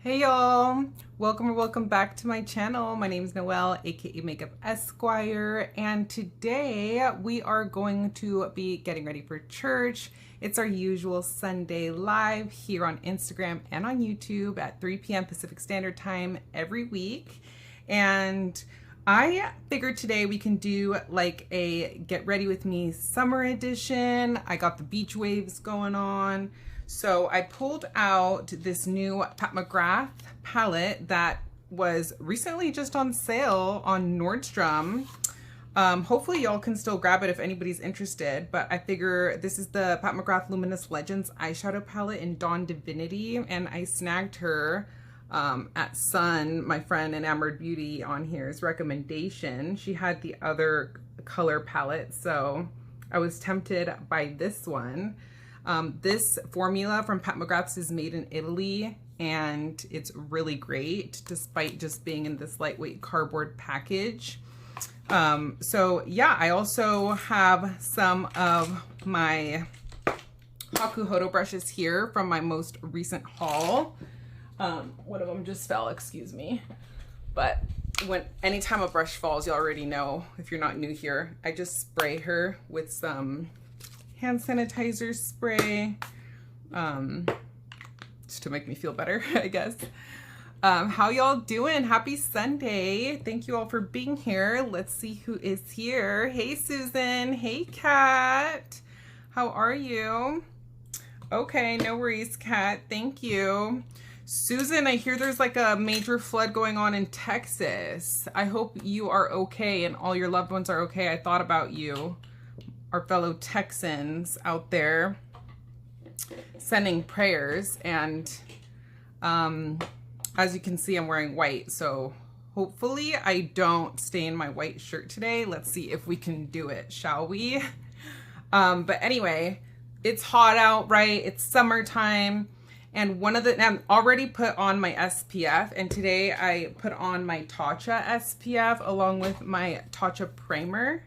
Hey y'all, welcome or welcome back to my channel. My name is Noelle, aka Makeup Esquire, and today we are going to be getting ready for church. It's our usual Sunday live here on Instagram and on YouTube at 3 p.m. Pacific Standard Time every week. And I figured today we can do like a get ready with me summer edition. I got the beach waves going on. So I pulled out this new Pat McGrath palette that was recently just on sale on Nordstrom. Hopefully y'all can still grab it if anybody's interested, but I figure this is the Pat McGrath Luminous Legends eyeshadow palette in Dawn Divinity, and I snagged her at Sun, my friend Enamored Beauty on here's recommendation. She had the other color palette, so I was tempted by this one. This formula from Pat McGrath's is made in Italy, and it's really great despite just being in this lightweight cardboard package. So yeah, I also have some of my Hakuhodo brushes here from my most recent haul. One of them just fell, excuse me. But anytime a brush falls, you already know, if you're not new here, I just spray her with some hand sanitizer spray, just to make me feel better, I guess. How y'all doing? Happy Sunday. Thank you all for being here. Let's see who is here. Hey, Susan. Hey, Kat. How are you? Okay, no worries, Kat. Thank you. Susan, I hear there's like a major flood going on in Texas. I hope you are okay and all your loved ones are okay. I thought about you, our fellow Texans out there, sending prayers. And as you can see, I'm wearing white, so hopefully I don't stain my white shirt today. Let's see if we can do it, shall we? But anyway, it's hot out, right? It's summertime, and I'm already put on my SPF, and today I put on my Tatcha SPF along with my Tatcha primer.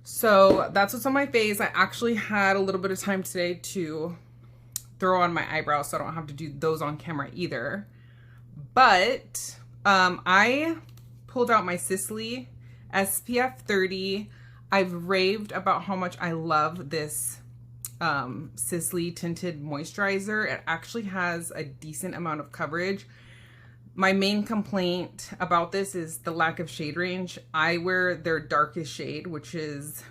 So that's what's on my face. I actually had a little bit of time today to throw on my eyebrows, so I don't have to do those on camera either. But I pulled out my Sisley SPF 30. I've raved about how much I love this Sisley tinted moisturizer. It actually has a decent amount of coverage. My main complaint about this is the lack of shade range. I wear their darkest shade, which is,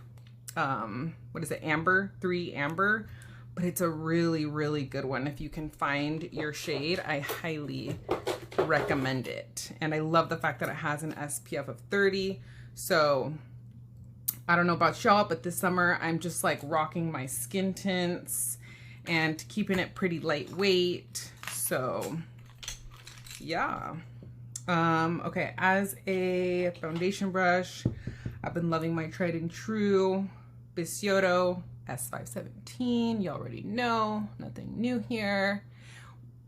what is it, Amber, 3 Amber, but it's a really, really good one. If you can find your shade, I highly recommend it. And I love the fact that it has an SPF of 30. So I don't know about y'all, but this summer I'm just like rocking my skin tints and keeping it pretty lightweight. So yeah. Okay, as a foundation brush, I've been loving my tried and true Eyshadow S517. You already know, nothing new here.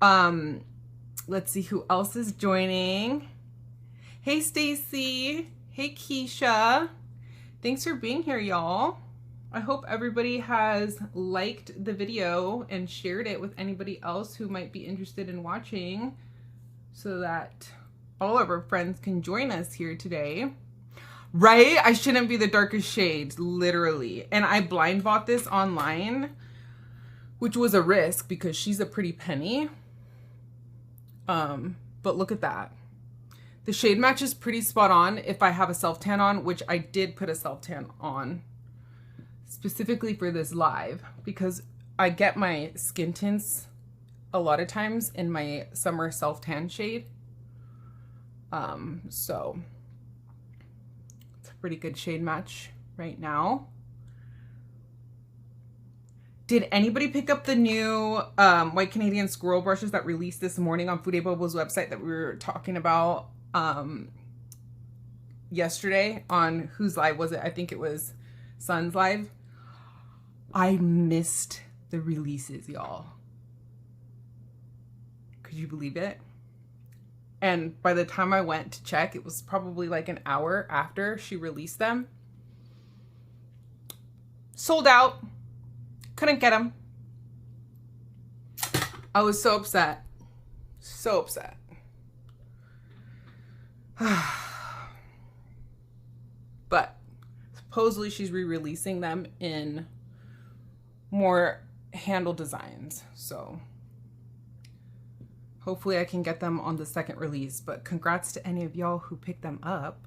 Let's see who else is joining. Hey, Stacy. Hey, Keisha. Thanks for being here, y'all. I hope everybody has liked the video and shared it with anybody else who might be interested in watching, so that all of our friends can join us here today. Right? I shouldn't be the darkest shade, literally. And I blind bought this online, which was a risk because she's a pretty penny. But look at that. The shade match is pretty spot on if I have a self-tan on, which I did put a self-tan on specifically for this live because I get my skin tints a lot of times in my summer self-tan shade. So it's a pretty good shade match right now. Did anybody pick up the new white Canadian squirrel brushes that released this morning on Fude Bobo's website that we were talking about yesterday on whose live was it? I think it was Sun's live. I missed the releases, y'all. Could you believe it? And by the time I went to check, it was probably like an hour after she released them. Sold out. Couldn't get them. I was so upset. So upset. But supposedly she's re-releasing them in more handle designs. So hopefully I can get them on the second release. But congrats to any of y'all who picked them up.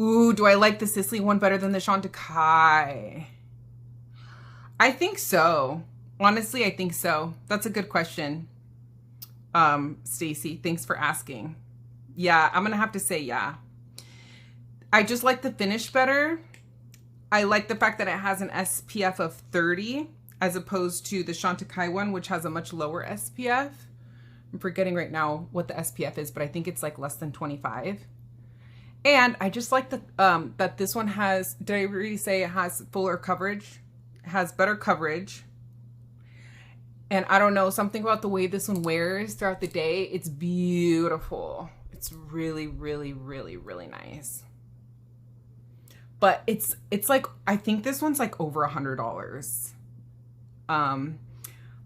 Ooh, do I like the Sisley one better than the Chantecaille? I think so. Honestly, I think so. That's a good question. Stacy, thanks for asking. Yeah, I'm gonna have to say yeah. I just like the finish better. I like the fact that it has an SPF of 30 as opposed to the Chantecaille one, which has a much lower SPF. I'm forgetting right now what the SPF is, but I think it's like less than 25. And I just like the that this one has, did I already say it has fuller coverage? It has better coverage. And I don't know, something about the way this one wears throughout the day, it's beautiful. It's really, really, really, really nice. But it's like, I think this one's like over $100.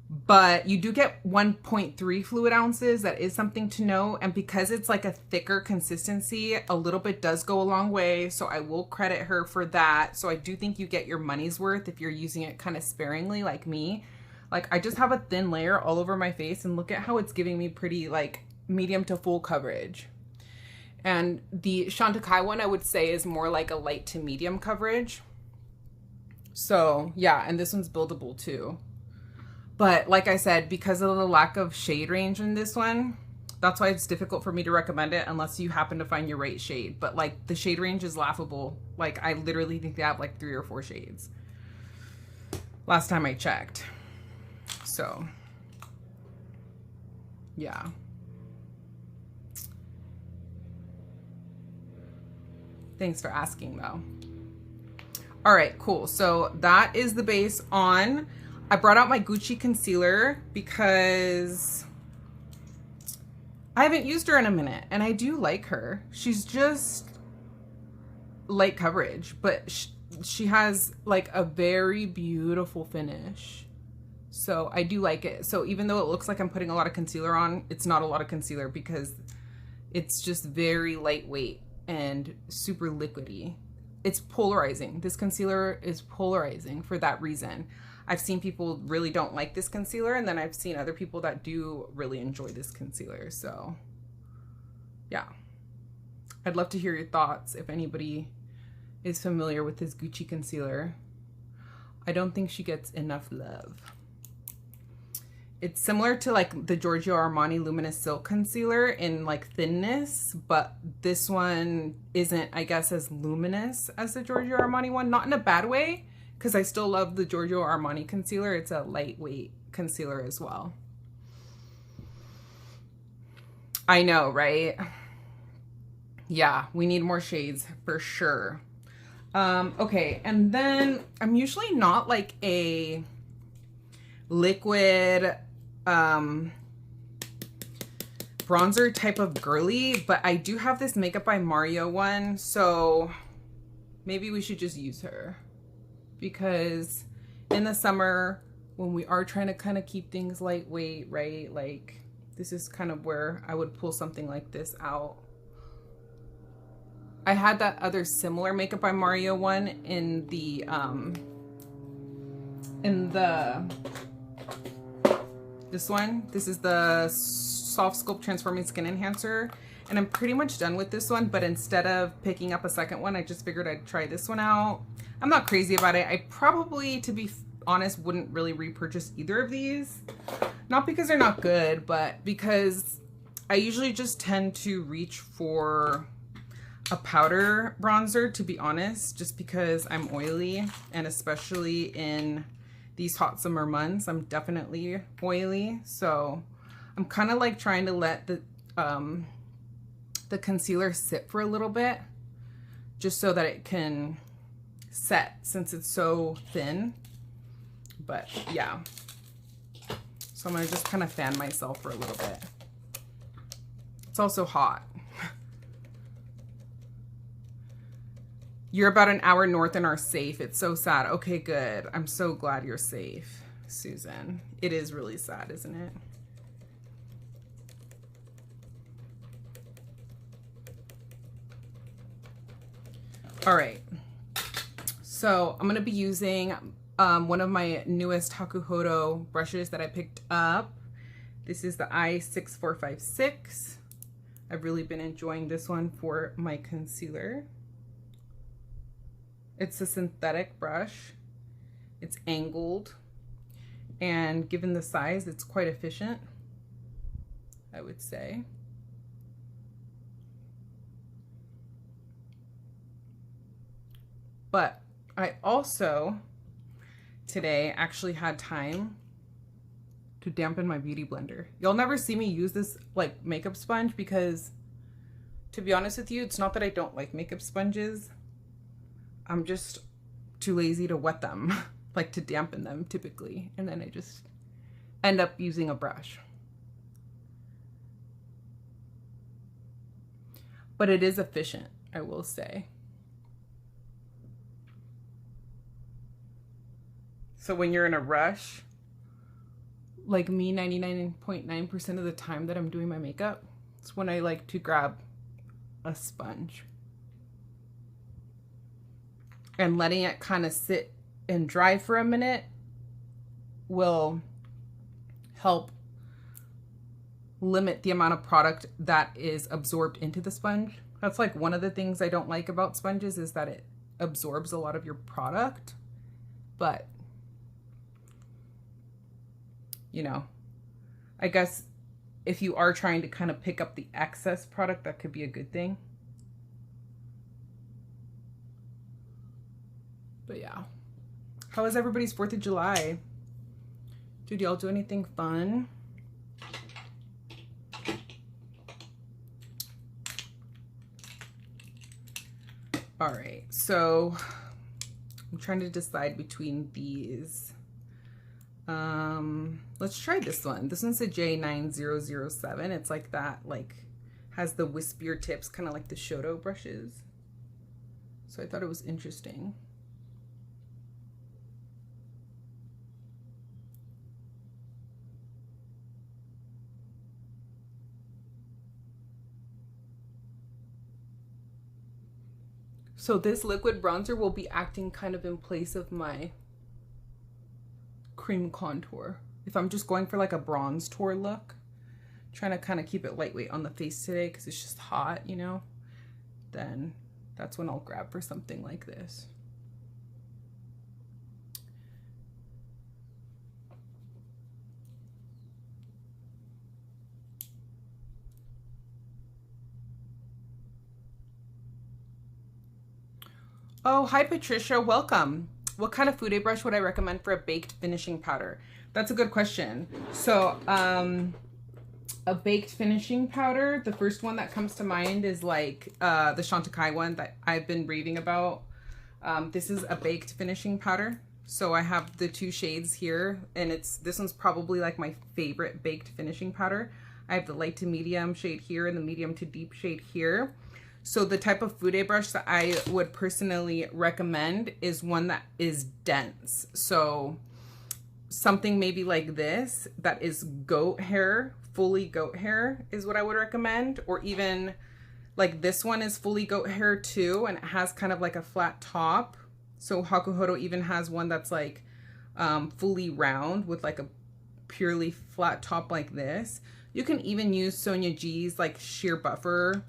But you do get 1.3 fluid ounces. That is something to know. And because it's like a thicker consistency, a little bit does go a long way. So I will credit her for that. So I do think you get your money's worth if you're using it kind of sparingly like me. Like I just have a thin layer all over my face and look at how it's giving me pretty like medium to full coverage. And the Chantecaille one I would say is more like a light to medium coverage. So yeah, and this one's buildable too. But like I said, because of the lack of shade range in this one, that's why it's difficult for me to recommend it unless you happen to find your right shade. But like the shade range is laughable. Like I literally think they have like 3 or 4 shades last time I checked. So yeah. Thanks for asking though. All right, cool. So that is the base on. I brought out my Gucci concealer because I haven't used her in a minute and I do like her. She's just light coverage, but she has like a very beautiful finish. So I do like it. So even though it looks like I'm putting a lot of concealer on, it's not a lot of concealer because it's just very lightweight and super liquidy. It's polarizing. This concealer is polarizing for that reason. I've seen people really don't like this concealer, and then I've seen other people that do really enjoy this concealer. So yeah, I'd love to hear your thoughts if anybody is familiar with this Gucci concealer. I don't think she gets enough love. It's similar to like the Giorgio Armani Luminous Silk Concealer in like thinness, but this one isn't, I guess, as luminous as the Giorgio Armani one. Not in a bad way, because I still love the Giorgio Armani concealer. It's a lightweight concealer as well. I know, right? Yeah, we need more shades for sure. Okay, and then I'm usually not like a liquid bronzer type of girly, but I do have this Makeup by Mario one, so maybe we should just use her. Because in the summer, when we are trying to kind of keep things lightweight, right? Like this is kind of where I would pull something like this out. I had that other similar Makeup by Mario one in the this one. This is the Soft Sculpt Transforming Skin Enhancer. And I'm pretty much done with this one, but instead of picking up a second one, I just figured I'd try this one out. I'm not crazy about it. I probably, to be honest, wouldn't really repurchase either of these. Not because they're not good, but because I usually just tend to reach for a powder bronzer, to be honest, just because I'm oily, and especially in these hot summer months, I'm definitely oily. So I'm kind of like trying to let the concealer sit for a little bit just so that it can set since it's so thin. But yeah, so I'm gonna just kind of fan myself for a little bit. It's also hot. You're about an hour north and are safe. It's so sad. Okay, good. I'm so glad you're safe. Susan. It is really sad, isn't it? All right, so I'm gonna be using one of my newest Hakuhodo brushes that I picked up. This is the i6456. I've really been enjoying this one for my concealer. It's a synthetic brush. It's angled, and given the size, it's quite efficient, I would say. But I also today actually had time to dampen my beauty blender. You'll never see me use this like makeup sponge because, to be honest with you, it's not that I don't like makeup sponges. I'm just too lazy to wet them, like to dampen them typically. And then I just end up using a brush. But it is efficient, I will say. So when you're in a rush, like me, 99.9% of the time that I'm doing my makeup, it's when I like to grab a sponge. And letting it kind of sit and dry for a minute will help limit the amount of product that is absorbed into the sponge. That's like one of the things I don't like about sponges, is that it absorbs a lot of your product. But you know, I guess if you are trying to kind of pick up the excess product, that could be a good thing. But yeah. How was everybody's 4th of July? Did y'all do anything fun? All right, so I'm trying to decide between these. Let's try this one. This one's a J9007. It's like that, like has the wispier tips, kind of like the Shoto brushes. So I thought it was interesting. So this liquid bronzer will be acting kind of in place of my cream contour. If I'm just going for like a bronze tour look, trying to kind of keep it lightweight on the face today because it's just hot, you know, then that's when I'll grab for something like this. Oh, hi Patricia, welcome. What kind of Fude brush would I recommend for a baked finishing powder? That's a good question. So a baked finishing powder, the first one that comes to mind is like the Chantecaille one that I've been raving about. This is a baked finishing powder. So I have the 2 shades here, and this one's probably like my favorite baked finishing powder. I have the light to medium shade here and the medium to deep shade here. So the type of Fude brush that I would personally recommend is one that is dense. So something maybe like this that is goat hair, fully goat hair is what I would recommend. Or even like this one is fully goat hair too, and it has kind of like a flat top. So Hakuhodo even has one that's like fully round with like a purely flat top like this. You can even use Sonia G's like sheer buffer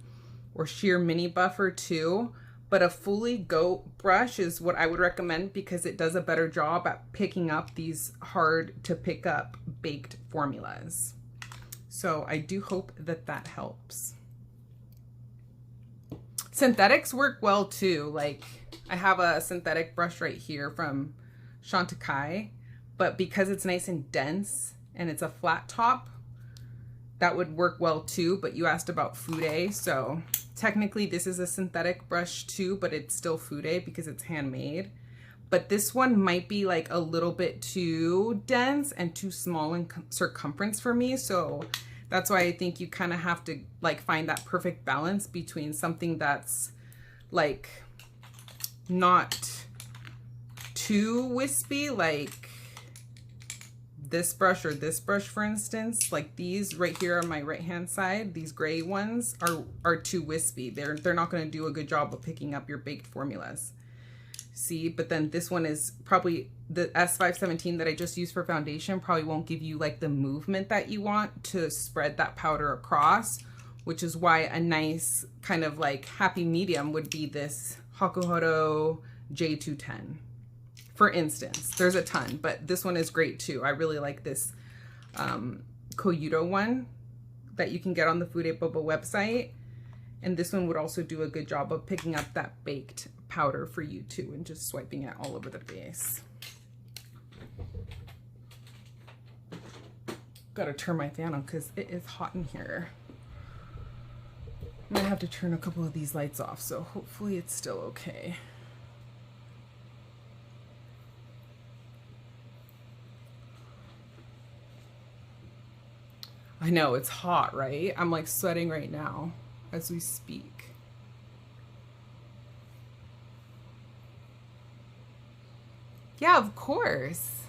or sheer mini buffer too, but a fully goat brush is what I would recommend because it does a better job at picking up these hard to pick up baked formulas. So I do hope that that helps. Synthetics work well too. Like I have a synthetic brush right here from Chantecaille, but because it's nice and dense and it's a flat top, that would work well too. But you asked about Fude, so technically this is a synthetic brush too, but it's still Fude because it's handmade. But this one might be like a little bit too dense and too small in circumference for me. So that's why I think you kind of have to like find that perfect balance between something that's like not too wispy, like this brush or this brush, for instance, like these right here on my right hand side, these gray ones are too wispy. They're not going to do a good job of picking up your baked formulas. See, but then this one is probably the S517 that I just used for foundation probably won't give you like the movement that you want to spread that powder across, which is why a nice kind of like happy medium would be this Hakuhodo J210. For instance, there's a ton, but this one is great too. I really like this Koyudo one that you can get on the Fude Bobo website. And this one would also do a good job of picking up that baked powder for you too and just swiping it all over the base. Gotta turn my fan on because it is hot in here. I might have to turn a couple of these lights off, so hopefully it's still okay. I know, it's hot, right? I'm like sweating right now as we speak. Yeah, of course.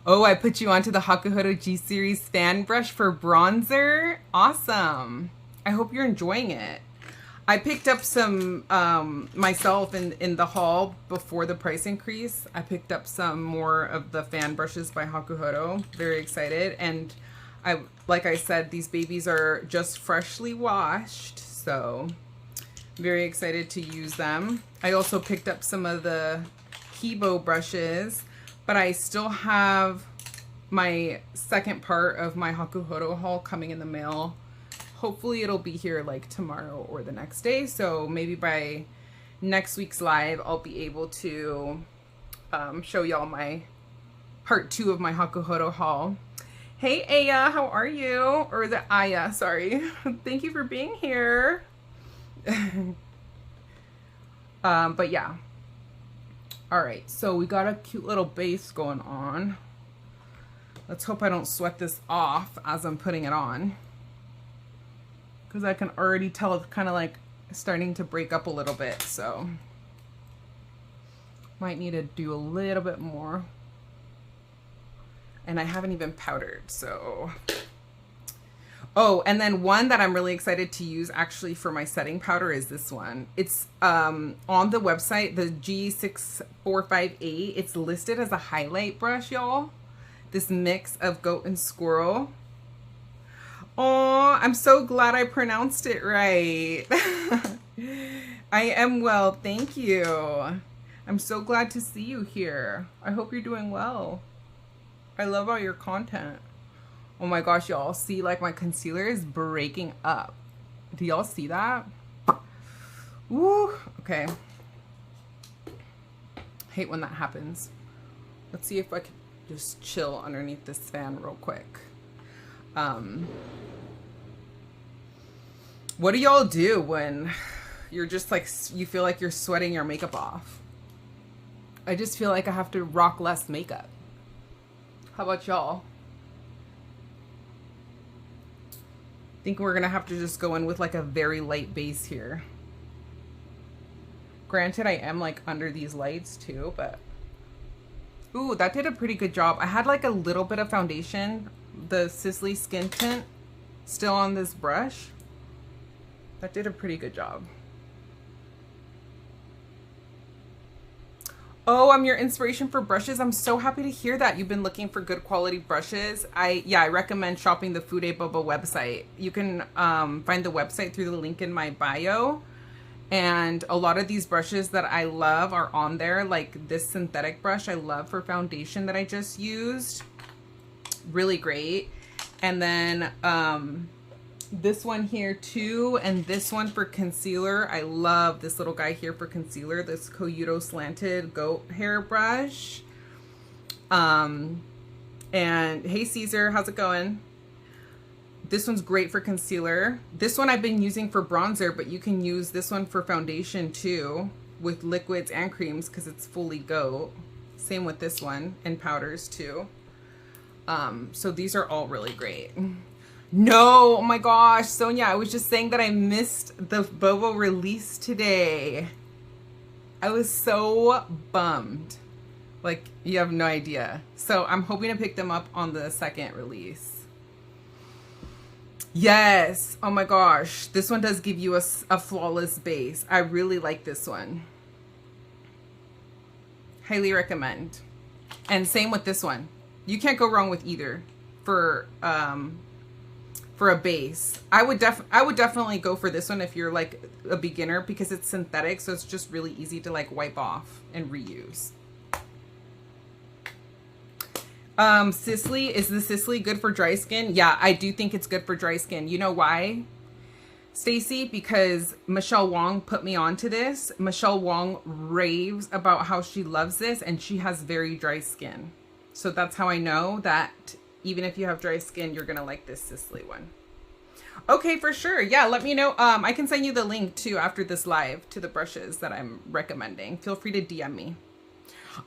Oh, I put you onto the Hakuhodo G Series fan brush for bronzer. Awesome. I hope you're enjoying it. I picked up some myself in the haul before the price increase. I picked up some more of the fan brushes by Hakuhodo. Very excited. And like I said, these babies are just freshly washed, so very excited to use them. I also picked up some of the Kibo brushes, but I still have my second part of my Hakuhodo haul coming in the mail. Hopefully it'll be here like tomorrow or the next day, so maybe by next week's live I'll be able to show y'all my part 2 of my Hakuhodo haul. Hey Aya, how are you? Or is it Aya? Sorry. Thank you for being here. But yeah. All right, so we got a cute little base going on. Let's hope I don't sweat this off as I'm putting it on, because I can already tell it's kind of like starting to break up a little bit, so might need to do a little bit more. And I haven't even powdered, so. Oh, and then one that I'm really excited to use actually for my setting powder is this one. It's on the website, the G6458. It's listed as a highlight brush, y'all. This mix of goat and squirrel. Oh, I'm so glad I pronounced it right. I am well, thank you. I'm so glad to see you here. I hope you're doing well. I love all your content. Oh my gosh, y'all, see, like my concealer is breaking up. Do y'all see that? Woo, okay. Hate when that happens. Let's see if I can just chill underneath this fan real quick. What do y'all do when you're just like, you feel like you're sweating your makeup off? I just feel like I have to rock less makeup. How about y'all? I think we're gonna have to just go in with like a very light base here. Granted, I am like under these lights too, but ooh, that did a pretty good job. I had like a little bit of foundation, the Sisley Skin Tint, still on this brush. That did a pretty good job. Oh, I'm your inspiration for brushes. I'm so happy to hear that. You've been looking for good quality brushes. I recommend shopping the Fude Bobo website. You can find the website through the link in my bio. And a lot of these brushes that I love are on there. Like this synthetic brush I love for foundation that I just used. Really great. And then this one here too, and this one for concealer. I love this little guy here for concealer, this Koyudo slanted goat hair brush. And hey Caesar, how's it going? This one's great for concealer. This one I've been using for bronzer, but you can use this one for foundation too, with liquids and creams because it's fully goat. Same with this one, and powders too. So these are all really great. No, oh my gosh, Sonia, I was just saying that I missed the Bobo release today. I was so bummed. Like, you have no idea. So I'm hoping to pick them up on the second release. Yes. Oh my gosh. This one does give you a flawless base. I really like this one. Highly recommend. And same with this one. You can't go wrong with either for a base. I would definitely go for this one if you're like a beginner, because it's synthetic, so it's just really easy to like wipe off and reuse. Sisley, is the Sisley good for dry skin? Yeah, I do think it's good for dry skin. You know why, Stacy? Because Michelle Wong put me onto this. Michelle Wong raves about how she loves this, and she has very dry skin. So that's how I know that even if you have dry skin, you're gonna like this Sisley one. Okay, for sure. Yeah, let me know. I can send you the link too after this live to the brushes that I'm recommending. Feel free to DM me.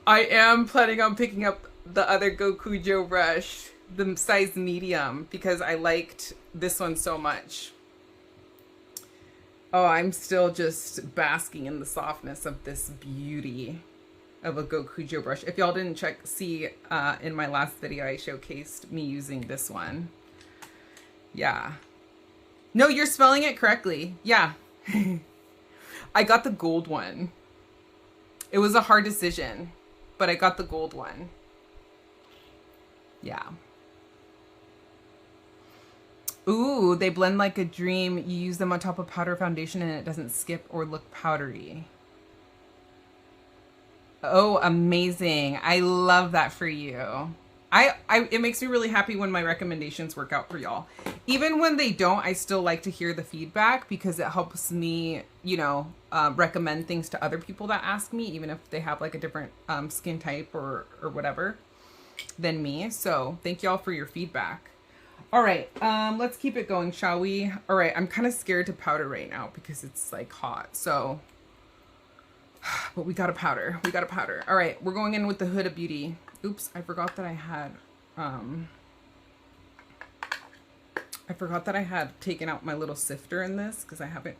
I am planning on picking up the other Gokujo brush, the size medium, because I liked this one so much. Oh, I'm still just basking in the softness of this beauty of a Gokujo brush. If y'all didn't see in my last video, I showcased me using this one. Yeah. No, you're spelling it correctly. Yeah. I got the gold one. It was a hard decision, but I got the gold one. Yeah. Ooh, they blend like a dream. You use them on top of powder foundation and it doesn't skip or look powdery. Oh, amazing. I love that for you. It makes me really happy when my recommendations work out for y'all. Even when they don't, I still like to hear the feedback because it helps me, you know, recommend things to other people that ask me, even if they have like a different skin type or whatever than me. So thank y'all for your feedback. All right, let's keep it going, shall we? All right, I'm kind of scared to powder right now because it's like hot. So, but we got to powder. We got to powder. All right, we're going in with the Huda Beauty. Oops, I forgot that I had taken out my little sifter in this because I haven't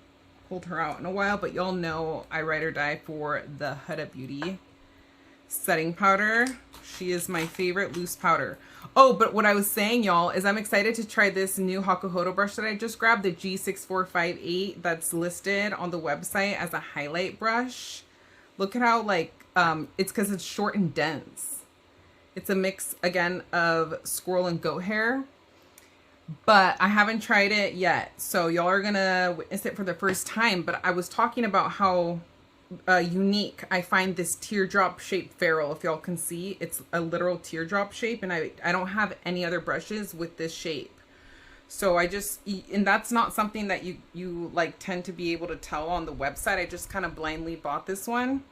pulled her out in a while, but y'all know I ride or die for the Huda Beauty setting powder. She is my favorite loose powder. Oh, but what I was saying, y'all, is I'm excited to try this new Hakuhodo brush that I just grabbed, the G6458, that's listed on the website as a highlight brush. Look at how, like, it's because it's short and dense. It's a mix, again, of squirrel and goat hair, but I haven't tried it yet. So y'all are gonna witness it for the first time, but I was talking about how unique I find this teardrop shaped ferrule. If y'all can see, it's a literal teardrop shape, and I don't have any other brushes with this shape. So and that's not something that you like tend to be able to tell on the website. I just kind of blindly bought this one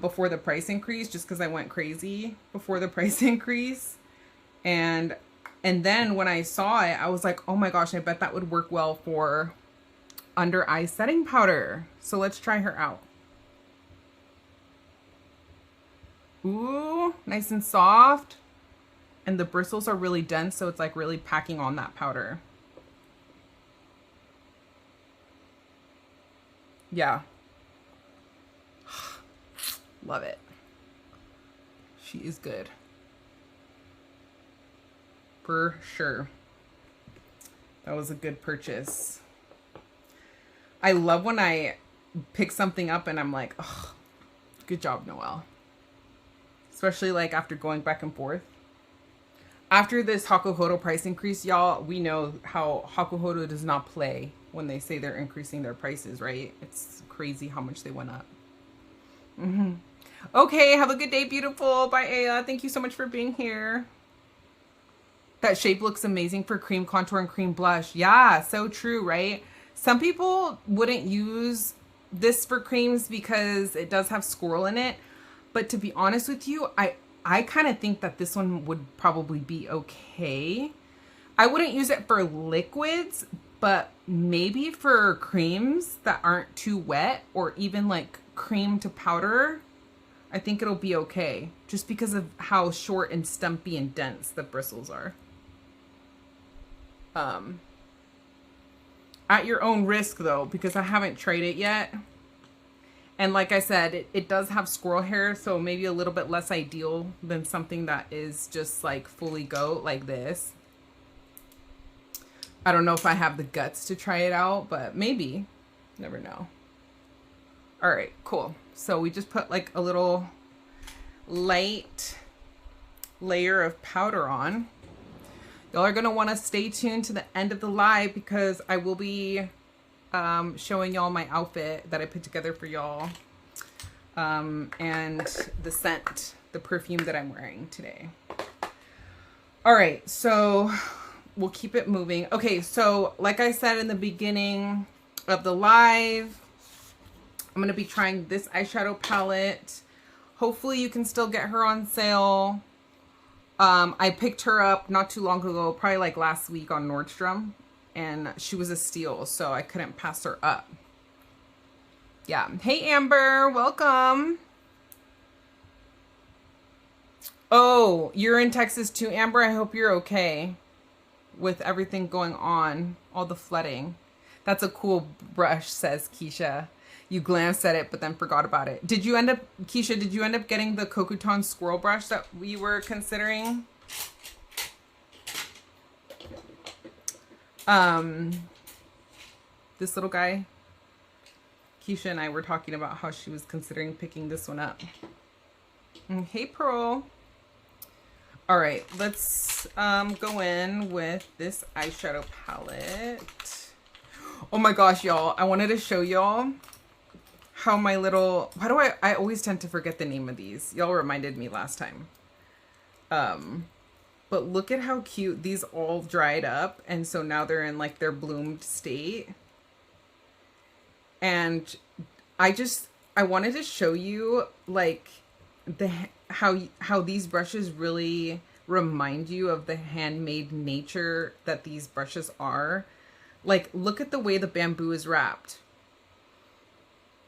before the price increase, just because I went crazy before the price increase. And then when I saw it, I was like, oh my gosh, I bet that would work well for under eye setting powder. So let's try her out. Ooh, nice and soft. And the bristles are really dense, so it's like really packing on that powder. Yeah. Love it. She is good. For sure. That was a good purchase. I love when I pick something up and I'm like, oh, good job, Noelle. Especially like after going back and forth. After this Hakuhodo price increase, y'all, we know how Hakuhodo does not play when they say they're increasing their prices, right? It's crazy how much they went up. Okay, have a good day, beautiful. Bye, Aya. Thank you so much for being here. That shape looks amazing for cream contour and cream blush. Yeah, so true, right? Some people wouldn't use this for creams because it does have squirrel in it. But to be honest with you, I kind of think that this one would probably be okay. I wouldn't use it for liquids, but maybe for creams that aren't too wet, or even like cream to powder, I think it'll be okay. Just because of how short and stumpy and dense the bristles are. At your own risk though, because I haven't tried it yet. And like I said, it does have squirrel hair, so maybe a little bit less ideal than something that is just like fully goat like this. I don't know if I have the guts to try it out, but maybe. Never know. All right, cool. So we just put like a little light layer of powder on. Y'all are gonna want to stay tuned to the end of the live because I will be showing y'all my outfit that I put together for y'all, and the scent, the perfume that I'm wearing today. All right, so we'll keep it moving. Okay, so like I said in the beginning of the live, I'm gonna be trying this eyeshadow palette. Hopefully you can still get her on sale. I picked her up not too long ago, probably like last week on Nordstrom, and she was a steal, so I couldn't pass her up. Yeah. Hey, Amber, welcome. Oh, you're in Texas too, Amber? I hope you're okay with everything going on, all the flooding. That's a cool brush, says Keisha. You glanced at it, but then forgot about it. Did you end up, Keisha, did you end up getting the Kokuton squirrel brush that we were considering? This little guy. Keisha and I were talking about how she was considering picking this one up. Hey, Pearl. All right, let's go in with this eyeshadow palette. Oh my gosh, y'all. I wanted to show y'all how my little, why do I always tend to forget the name of these. Y'all reminded me last time. But look at how cute these all dried up. And so now they're in like their bloomed state. And I wanted to show you like how these brushes really remind you of the handmade nature that these brushes are. Like, look at the way the bamboo is wrapped.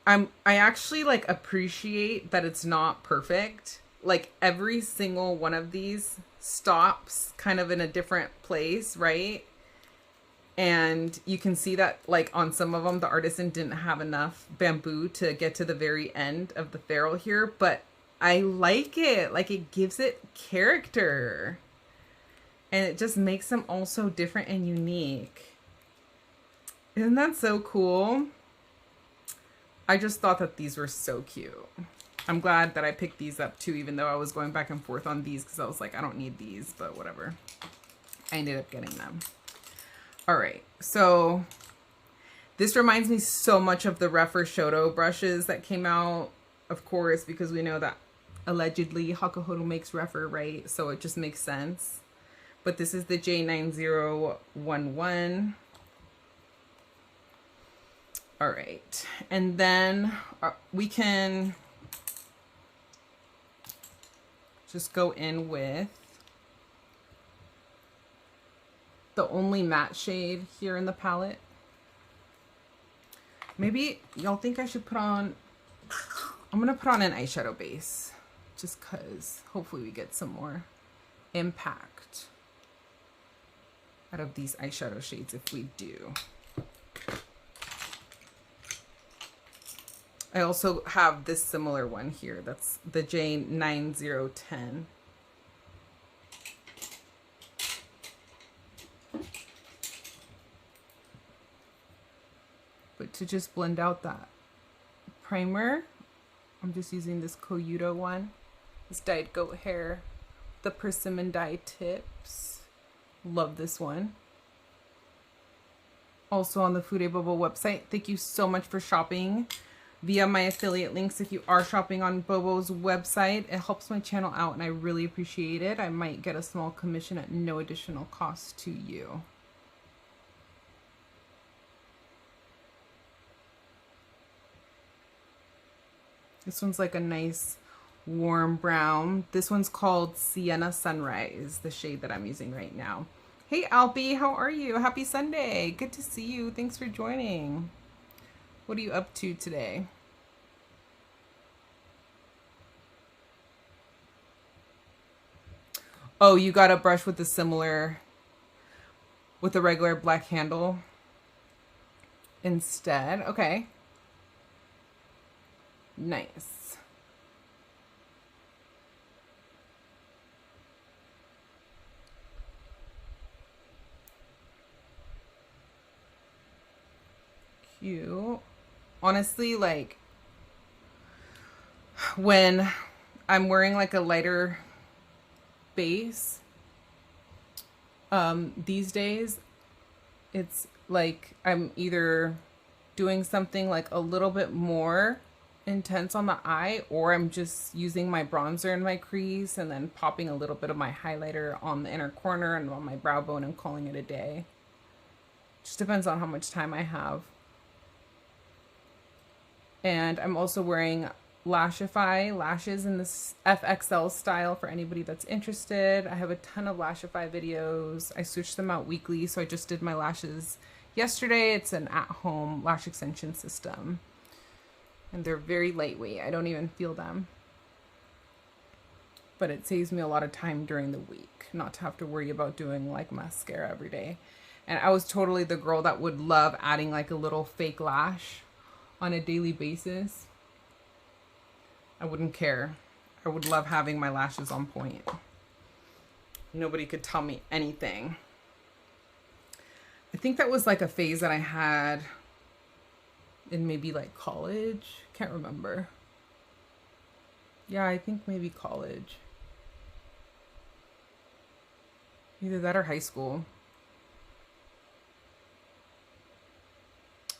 I actually like appreciate that it's not perfect. Like every single one of these stops kind of in a different place, right? And you can see that like on some of them, the artisan didn't have enough bamboo to get to the very end of the ferrule here, but I like it. Like it gives it character. And it just makes them all so different and unique. Isn't that so cool? I just thought that these were so cute. I'm glad that I picked these up too, even though I was going back and forth on these because I was like, I don't need these, but whatever. I ended up getting them. All right, so this reminds me so much of the Refer brushes that came out, of course, because we know that allegedly Hakuhodo makes Refer, right? So it just makes sense. But this is the J9011. All right, and then we can just go in with the only matte shade here in the palette. Maybe y'all think I should put on, I'm gonna put on an eyeshadow base just cause hopefully we get some more impact out of these eyeshadow shades if we do. I also have this similar one here. That's the J9010. But to just blend out that primer, I'm just using this Koyudo one. This dyed goat hair, the persimmon dye tips. Love this one. Also on the Fude Bobo website. Thank you so much for shopping via my affiliate links. If you are shopping on Bobo's website, it helps my channel out and I really appreciate it. I might get a small commission at no additional cost to you. This one's like a nice warm brown. This one's called Sienna Sunrise, the shade that I'm using right now. Hey Alpi, how are you? Happy Sunday. Good to see you. Thanks for joining. What are you up to today? Oh, you got a brush with a similar, with a regular black handle instead. Okay. Nice. Cute. Honestly, like when I'm wearing like a lighter base, these days, it's like I'm either doing something like a little bit more intense on the eye, or I'm just using my bronzer in my crease and then popping a little bit of my highlighter on the inner corner and on my brow bone and calling it a day. Just depends on how much time I have. And I'm also wearing Lashify lashes in this FXL style for anybody that's interested. I have a ton of Lashify videos. I switch them out weekly, so I just did my lashes yesterday. It's an at-home lash extension system. And they're very lightweight. I don't even feel them. But it saves me a lot of time during the week, not to have to worry about doing like mascara every day. And I was totally the girl that would love adding like a little fake lash on a daily basis. I wouldn't care. I would love having my lashes on point. Nobody could tell me anything. I think that was like a phase that I had in maybe like college. Can't remember. Yeah, I think maybe college. Either that or high school.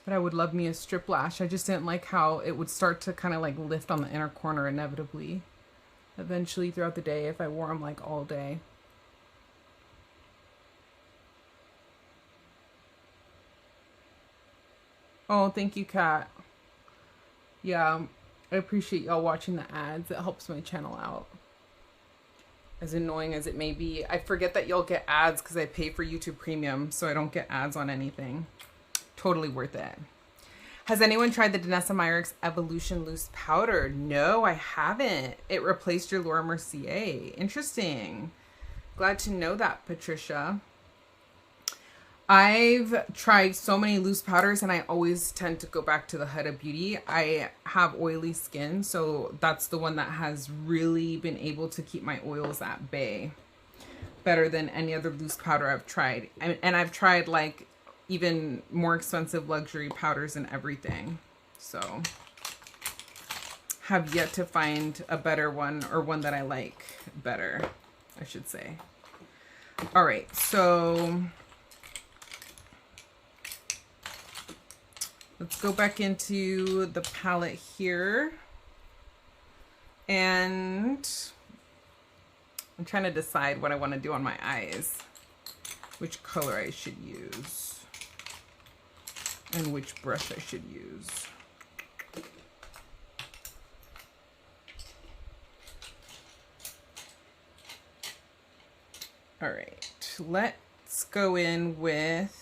But I would love me a strip lash. I just didn't like how it would start to kind of like lift on the inner corner inevitably. Eventually throughout the day if I wore them like all day. Oh, thank you, Kat. Yeah, I appreciate y'all watching the ads. It helps my channel out. As annoying as it may be. I forget that y'all get ads because I pay for YouTube Premium, so I don't get ads on anything. Totally worth it. Has anyone tried the Danessa Myricks Evolution Loose Powder? No, I haven't. It replaced your Laura Mercier. Interesting. Glad to know that, Patricia. I've tried so many loose powders and I always tend to go back to the Huda Beauty. I have oily skin, so that's the one that has really been able to keep my oils at bay better than any other loose powder I've tried. And I've tried like even more expensive luxury powders and everything. So have yet to find a better one, or one that I like better, I should say. All right, so let's go back into the palette here. And I'm trying to decide what I want to do on my eyes, which color I should use, and which brush I should use. All right, let's go in with,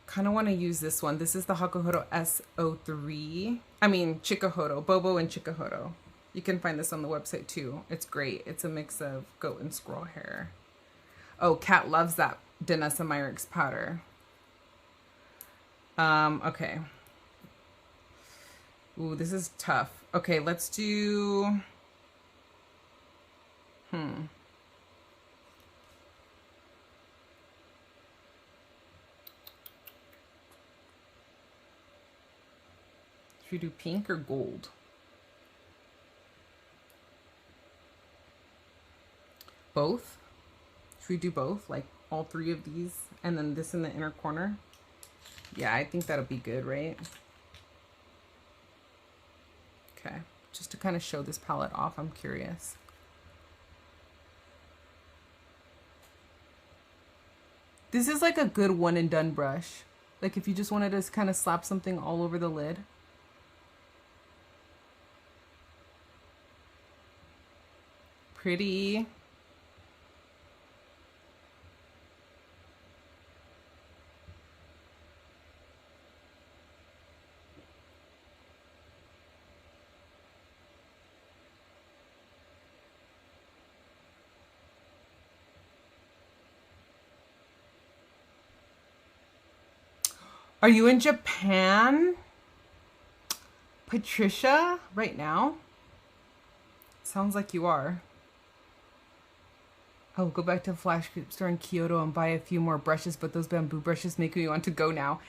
kind of want to use this one. This is the Hakuhodo S03. I mean, Chikuhodo, Bobo and Chikuhodo. You can find this on the website too. It's great. It's a mix of goat and squirrel hair. Oh, Kat loves that Danessa Myricks powder. Okay. Ooh, this is tough. Okay, let's do... Should we do pink or gold? Both? Should we do both? Like all three of these and then this in the inner corner? Yeah, I think that'll be good, right? Okay, just to kind of show this palette off, I'm curious. This is like a good one and done brush. Like if you just wanted to kind of slap something all over the lid. Pretty. Are you in Japan, Patricia, right now? Sounds like you are. Oh, go back to the Flash Group store in Kyoto and buy a few more brushes, but those bamboo brushes make me want to go now.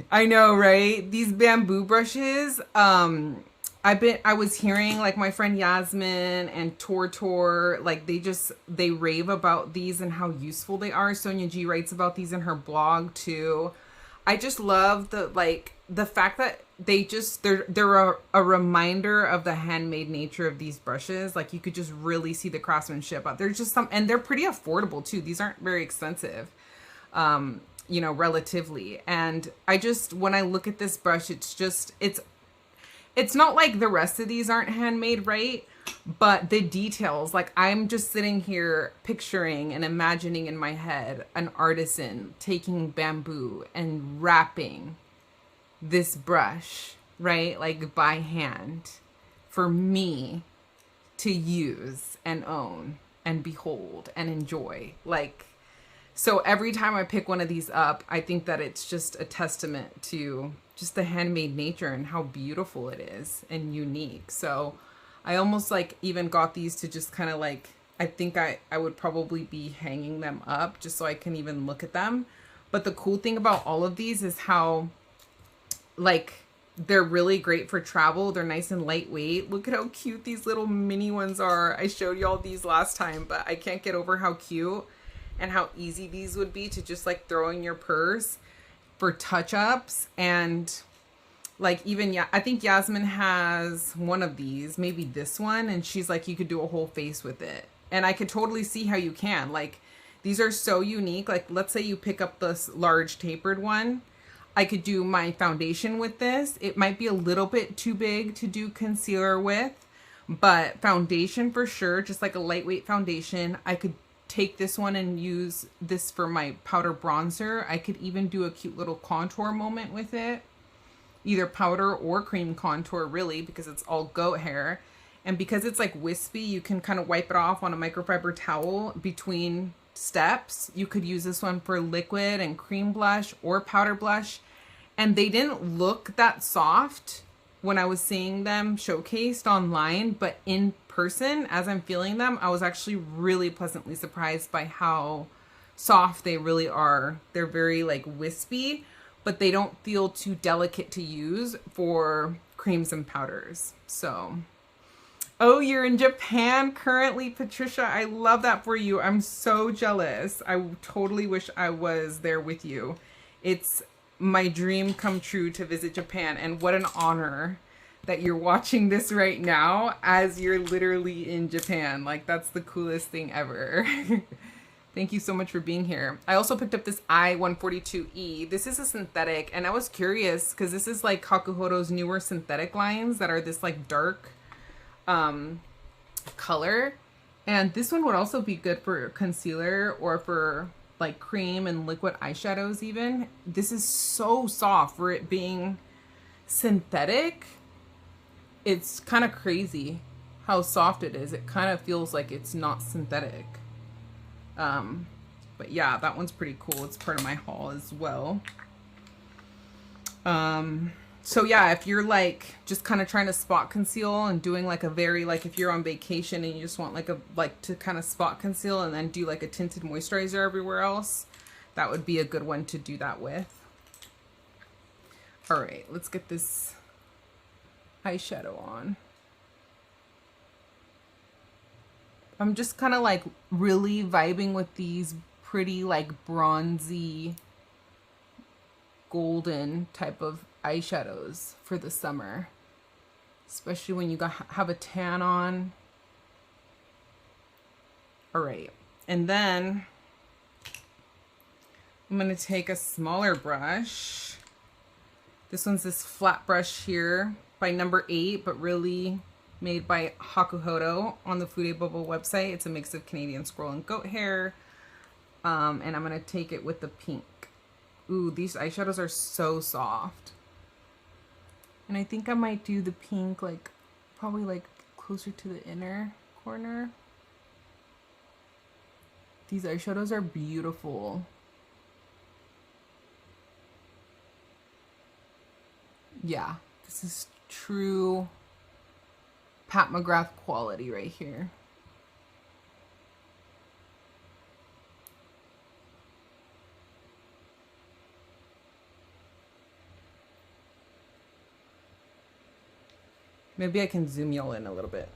I know, right? These bamboo brushes, I was hearing like my friend Yasmin and Tor, like they rave about these and how useful they are. Sonia G writes about these in her blog too. I just love the fact that they're a reminder of the handmade nature of these brushes. Like you could just really see the craftsmanship. There's just and they're pretty affordable too. These aren't very expensive, you know, relatively. And when I look at this brush, it's not like the rest of these aren't handmade, right? But the details, like I'm just sitting here picturing and imagining in my head an artisan taking bamboo and wrapping this brush, right? Like by hand for me to use and own and behold and enjoy. Like, so every time I pick one of these up, I think that it's just a testament to just the handmade nature and how beautiful it is and unique. So I almost like even got these to just kind of like, I think I would probably be hanging them up just so I can even look at them. But the cool thing about all of these is how like they're really great for travel. They're nice and lightweight. Look at how cute these little mini ones are. I showed y'all these last time, but I can't get over how cute and how easy these would be to just like throw in your purse for touch-ups. And like even, yeah, I think Yasmin has one of these, maybe this one, and she's like, you could do a whole face with it. And I could totally see how you can. Like, these are so unique. Like, let's say you pick up this large tapered one. I could do my foundation with this. It might be a little bit too big to do concealer with, but foundation for sure, just like a lightweight foundation. I could take this one and use this for my powder bronzer. I could even do a cute little contour moment with it. Either powder or cream contour, really, because it's all goat hair. And because it's like wispy, you can kind of wipe it off on a microfiber towel between steps. You could use this one for liquid and cream blush or powder blush. And they didn't look that soft when I was seeing them showcased online, but in person, as I'm feeling them, I was actually really pleasantly surprised by how soft they really are. They're very like wispy, but they don't feel too delicate to use for creams and powders. So, oh, you're in Japan currently, Patricia. I love that for you. I'm so jealous. I totally wish I was there with you. It's my dream come true to visit Japan, and what an honor that you're watching this right now as you're literally in Japan. Like, that's the coolest thing ever. Thank you so much for being here. I also picked up this I-142E. This is a synthetic, and I was curious because this is like Hakuhodo's newer synthetic lines that are this like dark color. And this one would also be good for concealer or for like cream and liquid eyeshadows even. This is so soft for it being synthetic. It's kind of crazy how soft it is. It kind of feels like it's not synthetic. But yeah, that one's pretty cool. It's part of my haul as well. So yeah, if you're like just kind of trying to spot conceal and doing like a very, like if you're on vacation and you just want like to kind of spot conceal and then do like a tinted moisturizer everywhere else, that would be a good one to do that with. All right, let's get this eyeshadow on. I'm just kind of like really vibing with these pretty like bronzy golden type of eyeshadows for the summer, especially when you have a tan on. All right, and then I'm gonna take a smaller brush. This one's this flat brush here by number 8, but really made by Hakuhodo on the Fude Bobo website. It's a mix of Canadian squirrel and goat hair. And I'm gonna take it with the pink. Ooh, these eyeshadows are so soft. And I think I might do the pink like probably like closer to the inner corner. These eyeshadows are beautiful. Yeah, this is true Pat McGrath quality right here. Maybe I can zoom y'all in a little bit.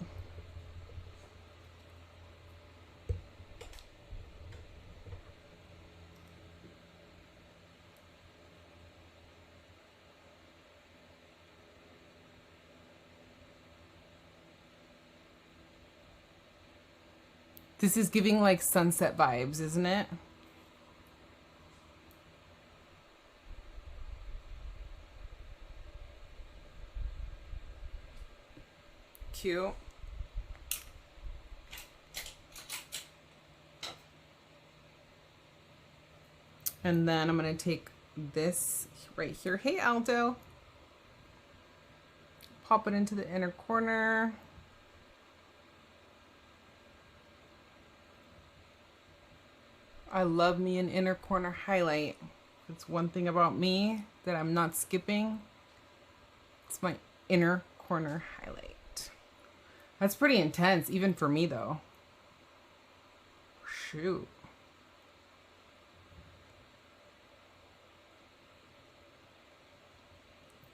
This is giving like sunset vibes, isn't it? Cute. And then I'm going to take this right here. Hey, Aldo. Pop it into the inner corner. I love me an inner corner highlight. It's one thing about me that I'm not skipping. It's my inner corner highlight. That's pretty intense, even for me though. Shoot.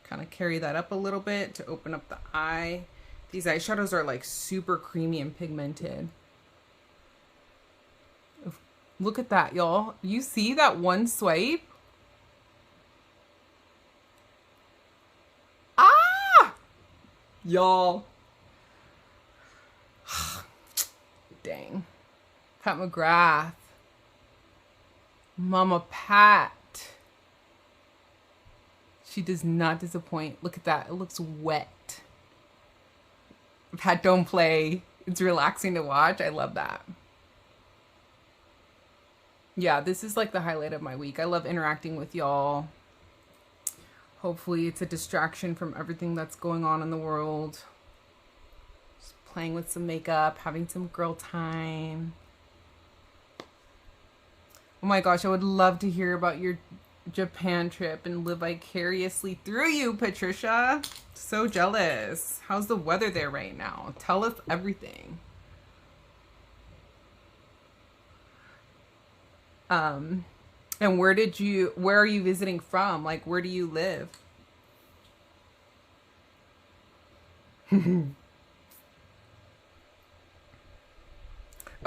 Kind of carry that up a little bit to open up the eye. These eyeshadows are like super creamy and pigmented. Look at that, y'all. You see that one swipe? Ah! Y'all. Dang. Pat McGrath. Mama Pat. She does not disappoint. Look at that. It looks wet. Pat, don't play. It's relaxing to watch. I love that. Yeah, this is like the highlight of my week. I love interacting with y'all. Hopefully it's a distraction from everything that's going on in the world. Just playing with some makeup, having some girl time. Oh my gosh, I would love to hear about your Japan trip and live vicariously through you, Patricia. So jealous. How's the weather there right now? Tell us everything. And where are you visiting from? Like, where do you live?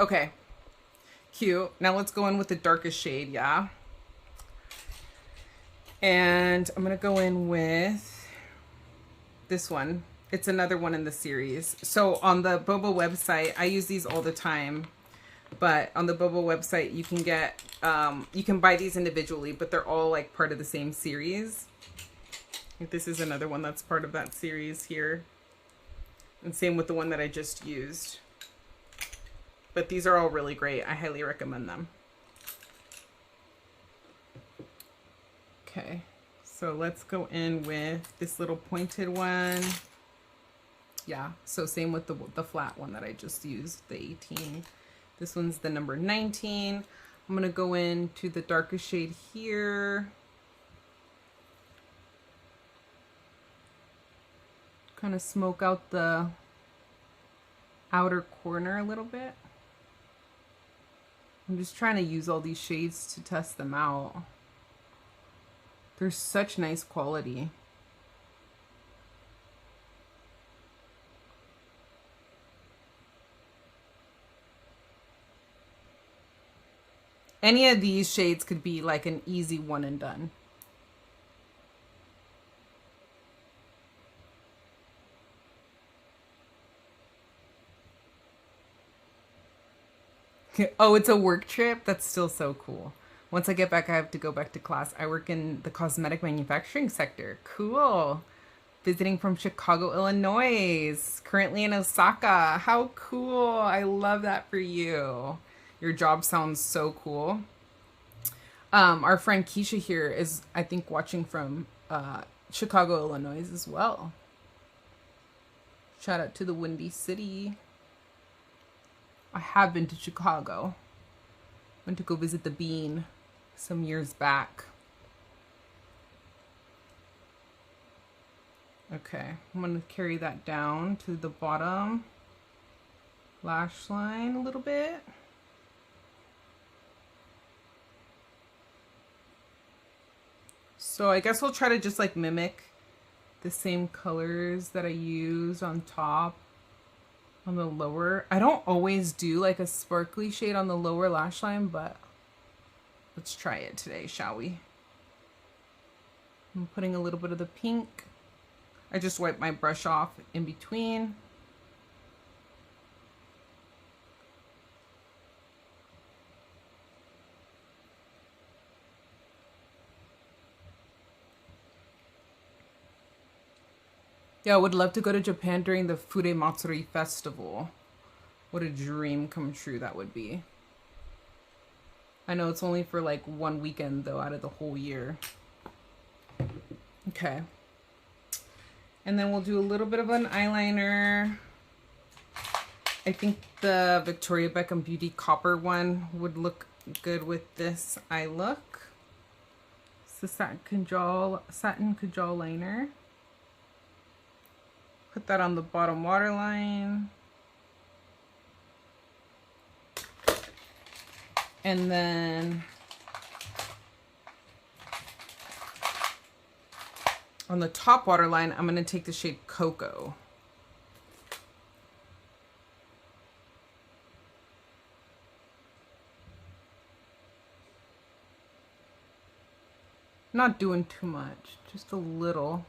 Okay. Cute. Now let's go in with the darkest shade, yeah? And I'm going to go in with this one. It's another one in the series. So on the Bobo website, I use these all the time. But on the Bobo website, you can get, you can buy these individually, but they're all like part of the same series. This is another one that's part of that series here. And same with the one that I just used. But these are all really great. I highly recommend them. Okay, so let's go in with this little pointed one. Yeah, so same with the flat one that I just used, the 18. This one's the number 19. I'm gonna go into the darkest shade here. Kind of smoke out the outer corner a little bit. I'm just trying to use all these shades to test them out. They're such nice quality. Any of these shades could be like an easy one and done. Oh, it's a work trip? That's still so cool. Once I get back, I have to go back to class. I work in the cosmetic manufacturing sector. Cool. Visiting from Chicago, Illinois. Currently in Osaka. How cool. I love that for you. Your job sounds so cool. Our friend Keisha here is, I think, watching from Chicago, Illinois as well. Shout out to the Windy City. I have been to Chicago. Went to go visit the Bean some years back. Okay, I'm going to carry that down to the bottom lash line a little bit. So I guess we'll try to just like mimic the same colors that I used on top on the lower. I don't always do like a sparkly shade on the lower lash line, but let's try it today, shall we? I'm putting a little bit of the pink. I just wiped my brush off in between. Yeah, I would love to go to Japan during the Fude Matsuri festival. What a dream come true that would be. I know it's only for like one weekend though out of the whole year. Okay. And then we'll do a little bit of an eyeliner. I think the Victoria Beckham Beauty Copper one would look good with this eye look. It's the satin Kajal liner. Put that on the bottom waterline. And then on the top waterline, I'm going to take the shade Cocoa. Not doing too much, just a little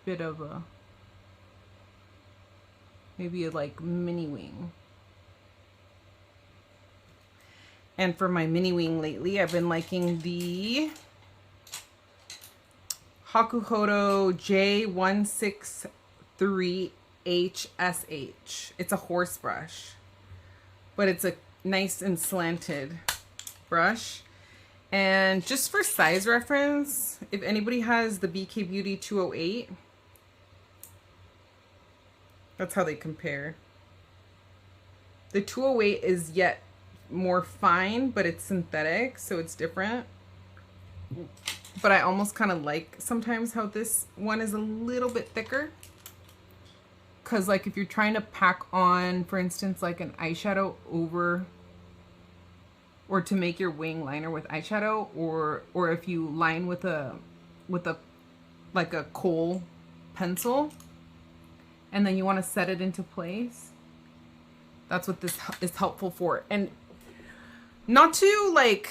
bit of a, maybe a like mini wing. And for my mini wing lately, I've been liking the Hakuhodo J163HSH. It's a horse brush, but it's a nice and slanted brush. And just for size reference, if anybody has the BK Beauty 208, that's how they compare. The 208 is yet more fine, but it's synthetic, so it's different. But I almost kind of like sometimes how this one is a little bit thicker, because like if you're trying to pack on, for instance, like an eyeshadow over, or to make your wing liner with eyeshadow, or if you line with a like a kohl pencil and then you want to set it into place, that's what this is helpful for. And not to like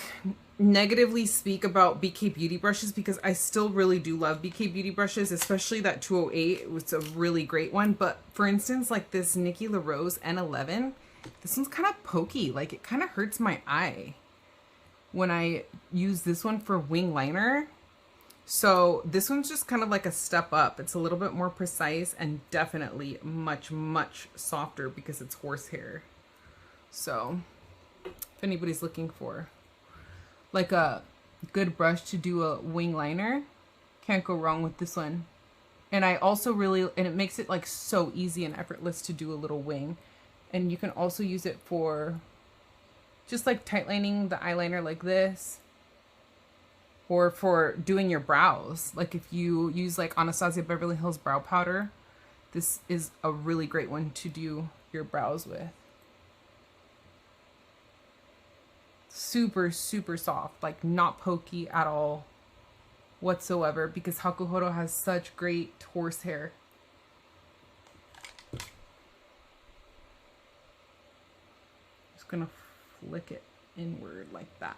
negatively speak about BK Beauty brushes, because I still really do love BK Beauty brushes, especially that 208. It was a really great one. But for instance, like this Nikki LaRose N11, this one's kind of pokey. Like it kind of hurts my eye when I use this one for wing liner. So this one's just kind of like a step up. It's a little bit more precise and definitely much, much softer because it's horsehair. So if anybody's looking for like a good brush to do a wing liner, can't go wrong with this one. And I also really, and it makes it like so easy and effortless to do a little wing. And you can also use it for just like tightlining the eyeliner like this, or for doing your brows. Like if you use like Anastasia Beverly Hills brow powder, this is a really great one to do your brows with. Super, super soft, like not pokey at all whatsoever, because Hakuhodo has such great horsehair. Just gonna flick it inward like that.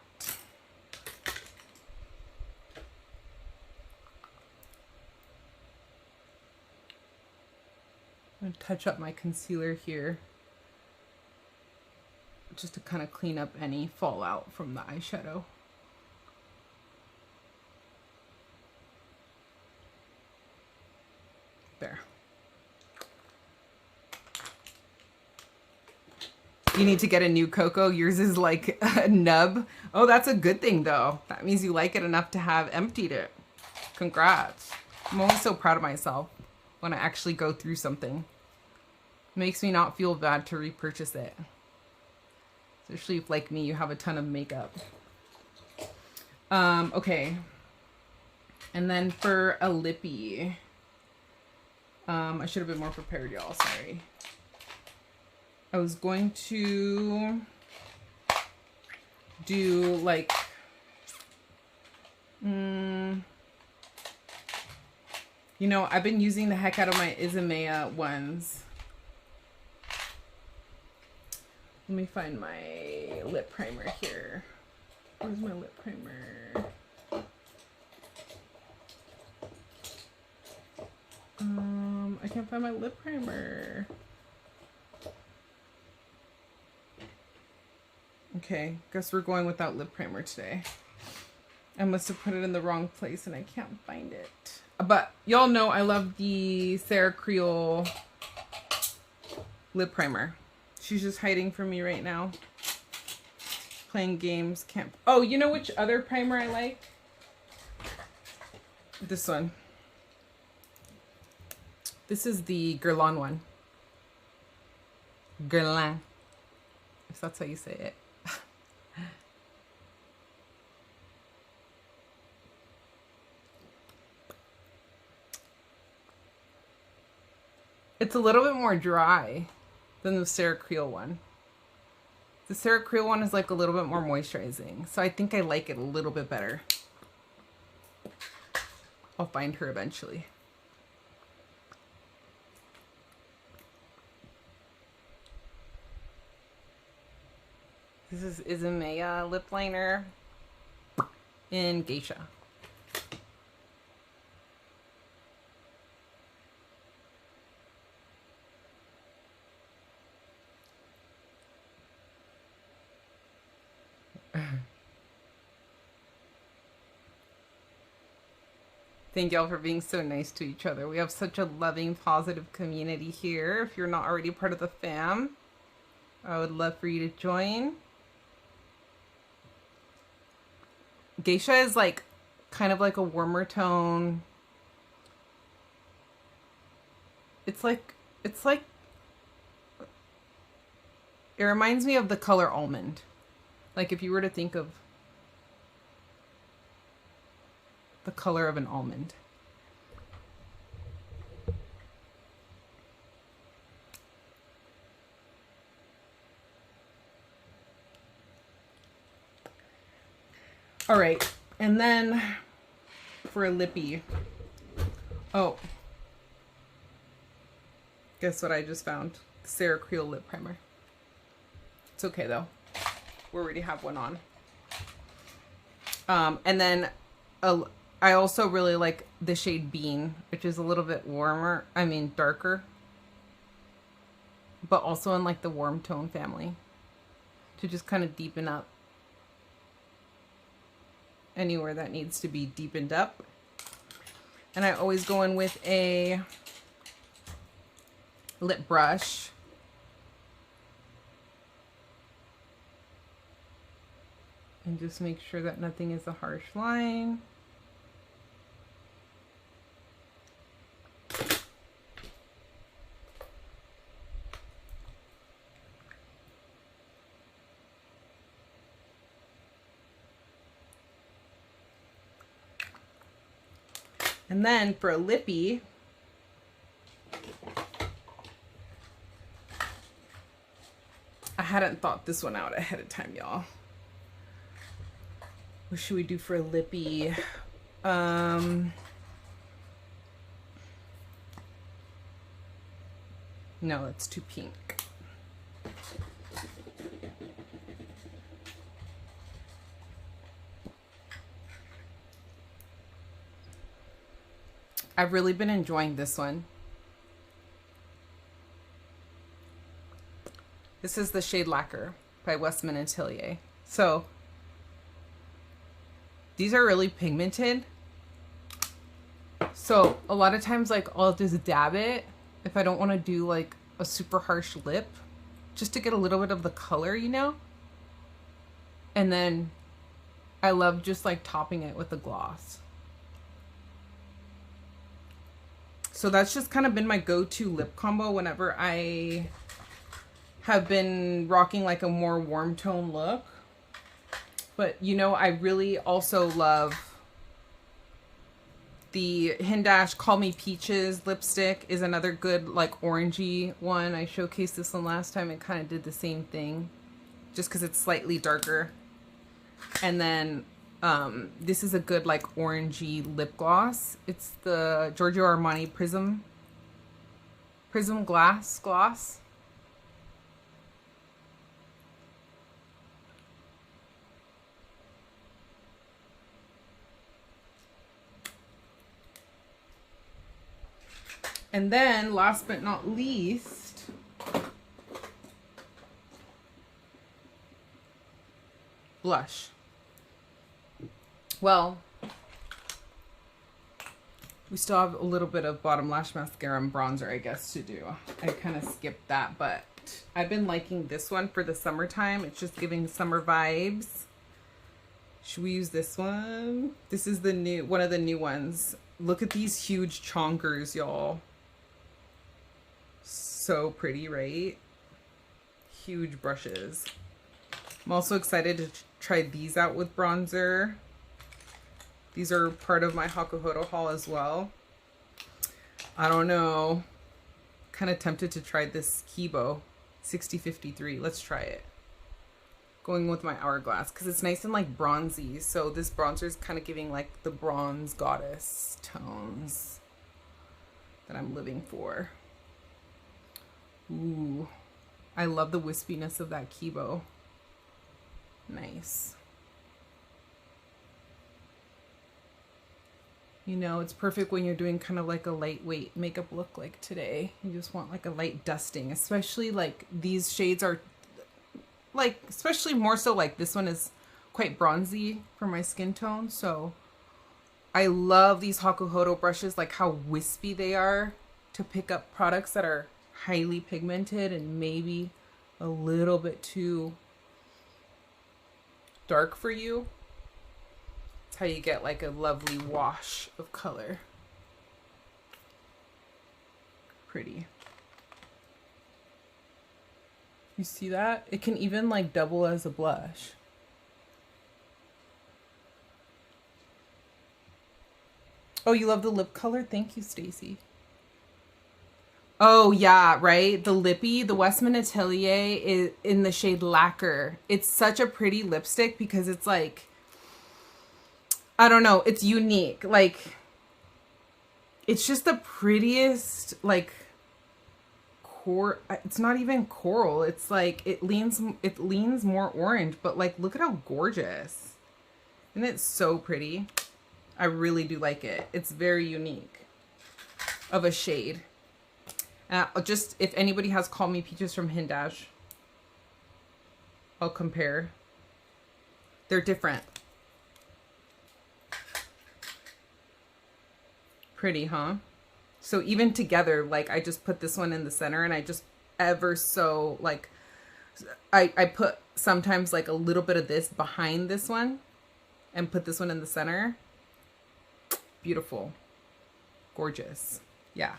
I'm gonna touch up my concealer here just to kind of clean up any fallout from the eyeshadow. There. You need to get a new Cocoa. Yours is like a nub. Oh, that's a good thing though. That means you like it enough to have emptied it. Congrats. I'm always so proud of myself when I actually go through something. It makes me not feel bad to repurchase it. Especially if, like me, you have a ton of makeup. Okay. And then for a lippy, I should have been more prepared, y'all. Sorry. I was going to do like, you know, I've been using the heck out of my Izumaya ones. Let me find my lip primer here. Where's my lip primer? I can't find my lip primer. Okay, guess we're going without lip primer today. I must have put it in the wrong place and I can't find it. But y'all know I love the Sarah Creole lip primer. She's just hiding from me right now. Playing games. Can't. Oh, you know which other primer I like? This one. This is the Guerlain one. Guerlain. If that's how you say it. It's a little bit more dry than the Sarah Creole one. The Sarah Creole one is like a little bit more moisturizing. So I think I like it a little bit better. I'll find her eventually. This is Izumaya lip liner in Geisha. Thank y'all for being so nice to each other. We have such a loving, positive community here. If you're not already part of the fam, I would love for you to join. Geisha is like kind of like a warmer tone. It's like it reminds me of the color almond. Like if you were to think of the color of an almond. All right, and then for a lippy. Oh, guess what I just found? Sarah Creole lip primer. It's okay though. We already have one on. And then I also really like the shade Bean, which is a little bit warmer. I mean, darker. But also in like the warm tone family. To just kind of deepen up anywhere that needs to be deepened up. And I always go in with a lip brush. And just make sure that nothing is a harsh line. And then for a lippy, I hadn't thought this one out ahead of time, y'all. What should we do for a lippy? No, it's too pink. I've really been enjoying this one. This is the shade Lacquer by Westman and Atelier. So these are really pigmented. So a lot of times like I'll just dab it if I don't want to do like a super harsh lip, just to get a little bit of the color, you know? And then I love just like topping it with a gloss. So that's just kind of been my go-to lip combo whenever I have been rocking like a more warm tone look. But you know, I really also love The Hindash Call Me Peaches lipstick is another good like orangey one. I showcased this one last time. It kind of did the same thing, just because it's slightly darker. And then this is a good like orangey lip gloss. It's the Giorgio Armani Prism Glass Gloss. And then, last but not least, blush. Well, we still have a little bit of bottom lash mascara and bronzer, I guess, to do. I kind of skipped that, but I've been liking this one for the summertime. It's just giving summer vibes. Should we use this one? This is the new, one of the new ones. Look at these huge chonkers, y'all. So pretty, right? Huge brushes. I'm also excited to try these out with bronzer. These are part of my Hakuhodo haul as well. I don't know. Kind of tempted to try this Kibo 6053. Let's try it. Going with my Hourglass because it's nice and like bronzy. So this bronzer is kind of giving like the bronze goddess tones that I'm living for. Ooh, I love the wispiness of that Kibo. Nice. You know, it's perfect when you're doing kind of like a lightweight makeup look like today. You just want like a light dusting, especially like these shades are like, especially more so like this one is quite bronzy for my skin tone. So I love these Hakuhodo brushes, like how wispy they are to pick up products that are highly pigmented and maybe a little bit too dark for you. That's how you get like a lovely wash of color. Pretty. You see that? It can even like double as a blush. Oh, you love the lip color? Thank you, Stacy. Oh yeah, right? The Lippy, the Westman Atelier is in the shade Lacquer. It's such a pretty lipstick because it's like, I don't know, it's unique. Like, it's just the prettiest, like, it's not even coral. It's like, it leans more orange, but like, look at how gorgeous. Isn't it so pretty? I really do like it. It's very unique of a shade. Just, if anybody has Call Me Peaches from Hindash, I'll compare. They're different. Pretty, huh? So even together, like I just put this one in the center and I just ever so like, I put sometimes like a little bit of this behind this one and put this one in the center. Beautiful. Gorgeous. Yeah.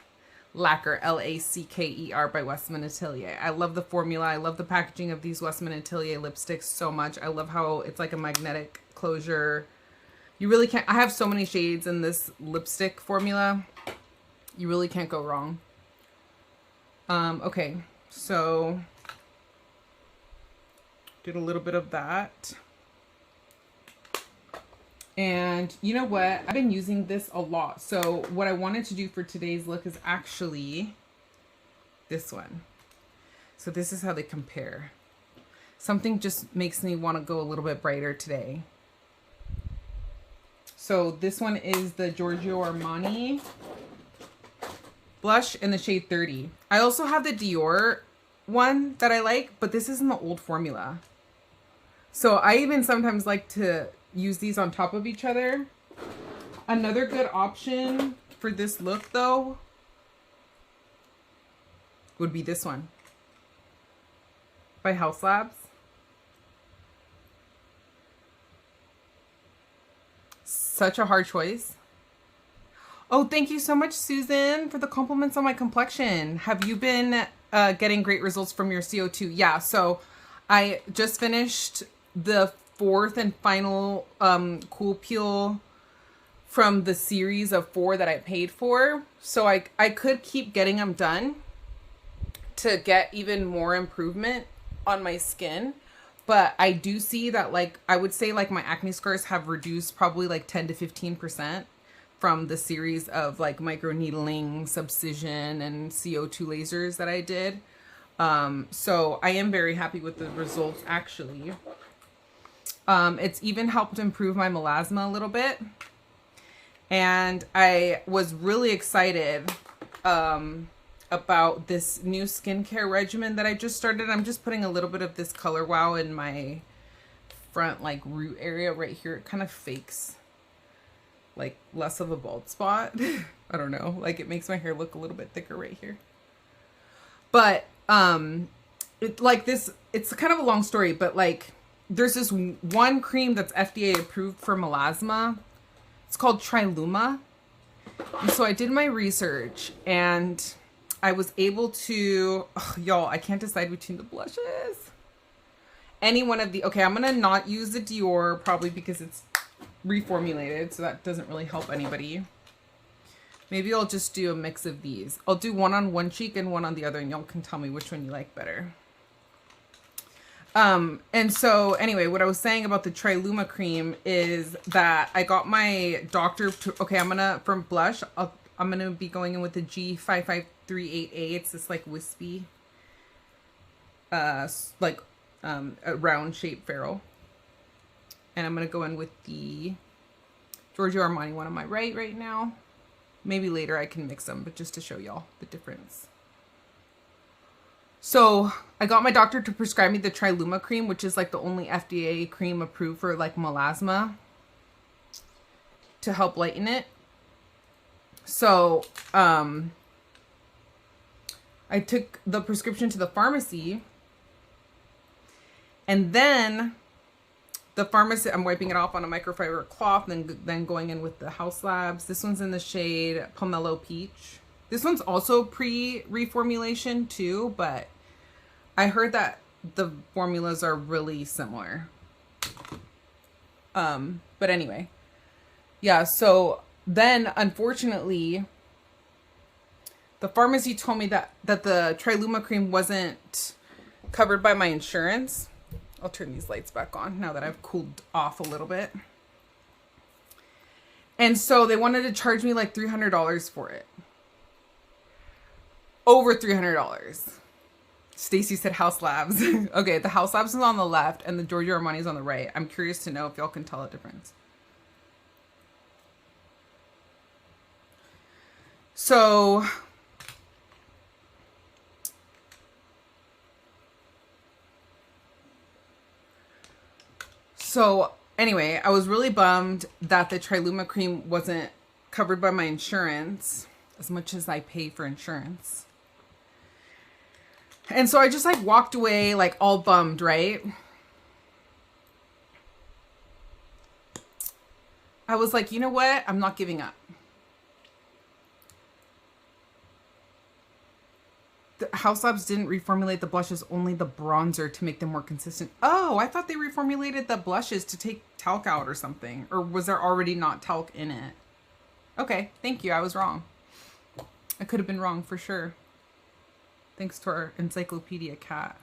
Lacquer, L-A-C-K-E-R by Westman Atelier. I love the formula. I love the packaging of these Westman Atelier lipsticks so much. I love how it's like a magnetic closure. You really can't, I have so many shades in this lipstick formula. You really can't go wrong. Okay, so did a little bit of that. And you know what? I've been using this a lot. So what I wanted to do for today's look is actually this one. So this is how they compare. Something just makes me want to go a little bit brighter today. So this one is the Giorgio Armani blush in the shade 30. I also have the Dior one that I like, but this is in the old formula. So I even sometimes like to use these on top of each other. Another good option for this look though would be this one by House Labs. Such a hard choice. Oh, thank you so much, Susan, for the compliments on my complexion. Have you been getting great results from your CO2? Yeah, so I just finished the 4th and final Cool Peel from the series of 4 that I paid for. So I could keep getting them done to get even more improvement on my skin. But I do see that, like, I would say like my acne scars have reduced probably like 10 to 15% from the series of like microneedling, subcision, and CO2 lasers that I did. So I am very happy with the results, actually. It's even helped improve my melasma a little bit. And I was really excited about this new skincare regimen that I just started. I'm just putting a little bit of this Color Wow in my front like root area right here. It kind of fakes like less of a bald spot. I don't know, like it makes my hair look a little bit thicker right here. But it's kind of a long story, but like there's this one cream that's FDA approved for melasma. It's called Triluma. And so I did my research and I was able to, y'all, I can't decide between the blushes. Any one of the, okay, I'm gonna not use the Dior probably because it's reformulated, so that doesn't really help anybody. Maybe I'll just do a mix of these. I'll do one on one cheek and one on the other, and y'all can tell me which one you like better. And so anyway, what I was saying about the Triluma cream is that I got my doctor to, okay, from blush, I'm going to be going in with the G5538A. It's this like wispy, a round shaped ferrule. And I'm going to go in with the Giorgio Armani one on my right now. Maybe later I can mix them, but just to show y'all the difference. So I got my doctor to prescribe me the Triluma cream, which is like the only FDA cream approved for like melasma, to help lighten it. So I took the prescription to the pharmacy, and then the pharmacy, I'm wiping it off on a microfiber cloth and then going in with the House Labs. This one's in the shade Pomelo Peach. This one's also pre-reformulation too, but I heard that the formulas are really similar. But anyway, yeah, so then unfortunately, the pharmacy told me that the Triluma cream wasn't covered by my insurance. I'll turn these lights back on now that I've cooled off a little bit. And so they wanted to charge me like $300 for it. Over $300. Stacy said House Labs. Okay, the House Labs is on the left and the Giorgio Armani is on the right. I'm curious to know if y'all can tell a difference. So anyway, I was really bummed that the Triluma cream wasn't covered by my insurance as much as I pay for insurance. And so I just like walked away like all bummed, right? I was like, you know what? I'm not giving up. The House Labs didn't reformulate the blushes, only the bronzer to make them more consistent. Oh, I thought they reformulated the blushes to take talc out or something. Or was there already not talc in it? Okay, thank you. I was wrong. I could have been wrong for sure. Thanks to our encyclopedia cat.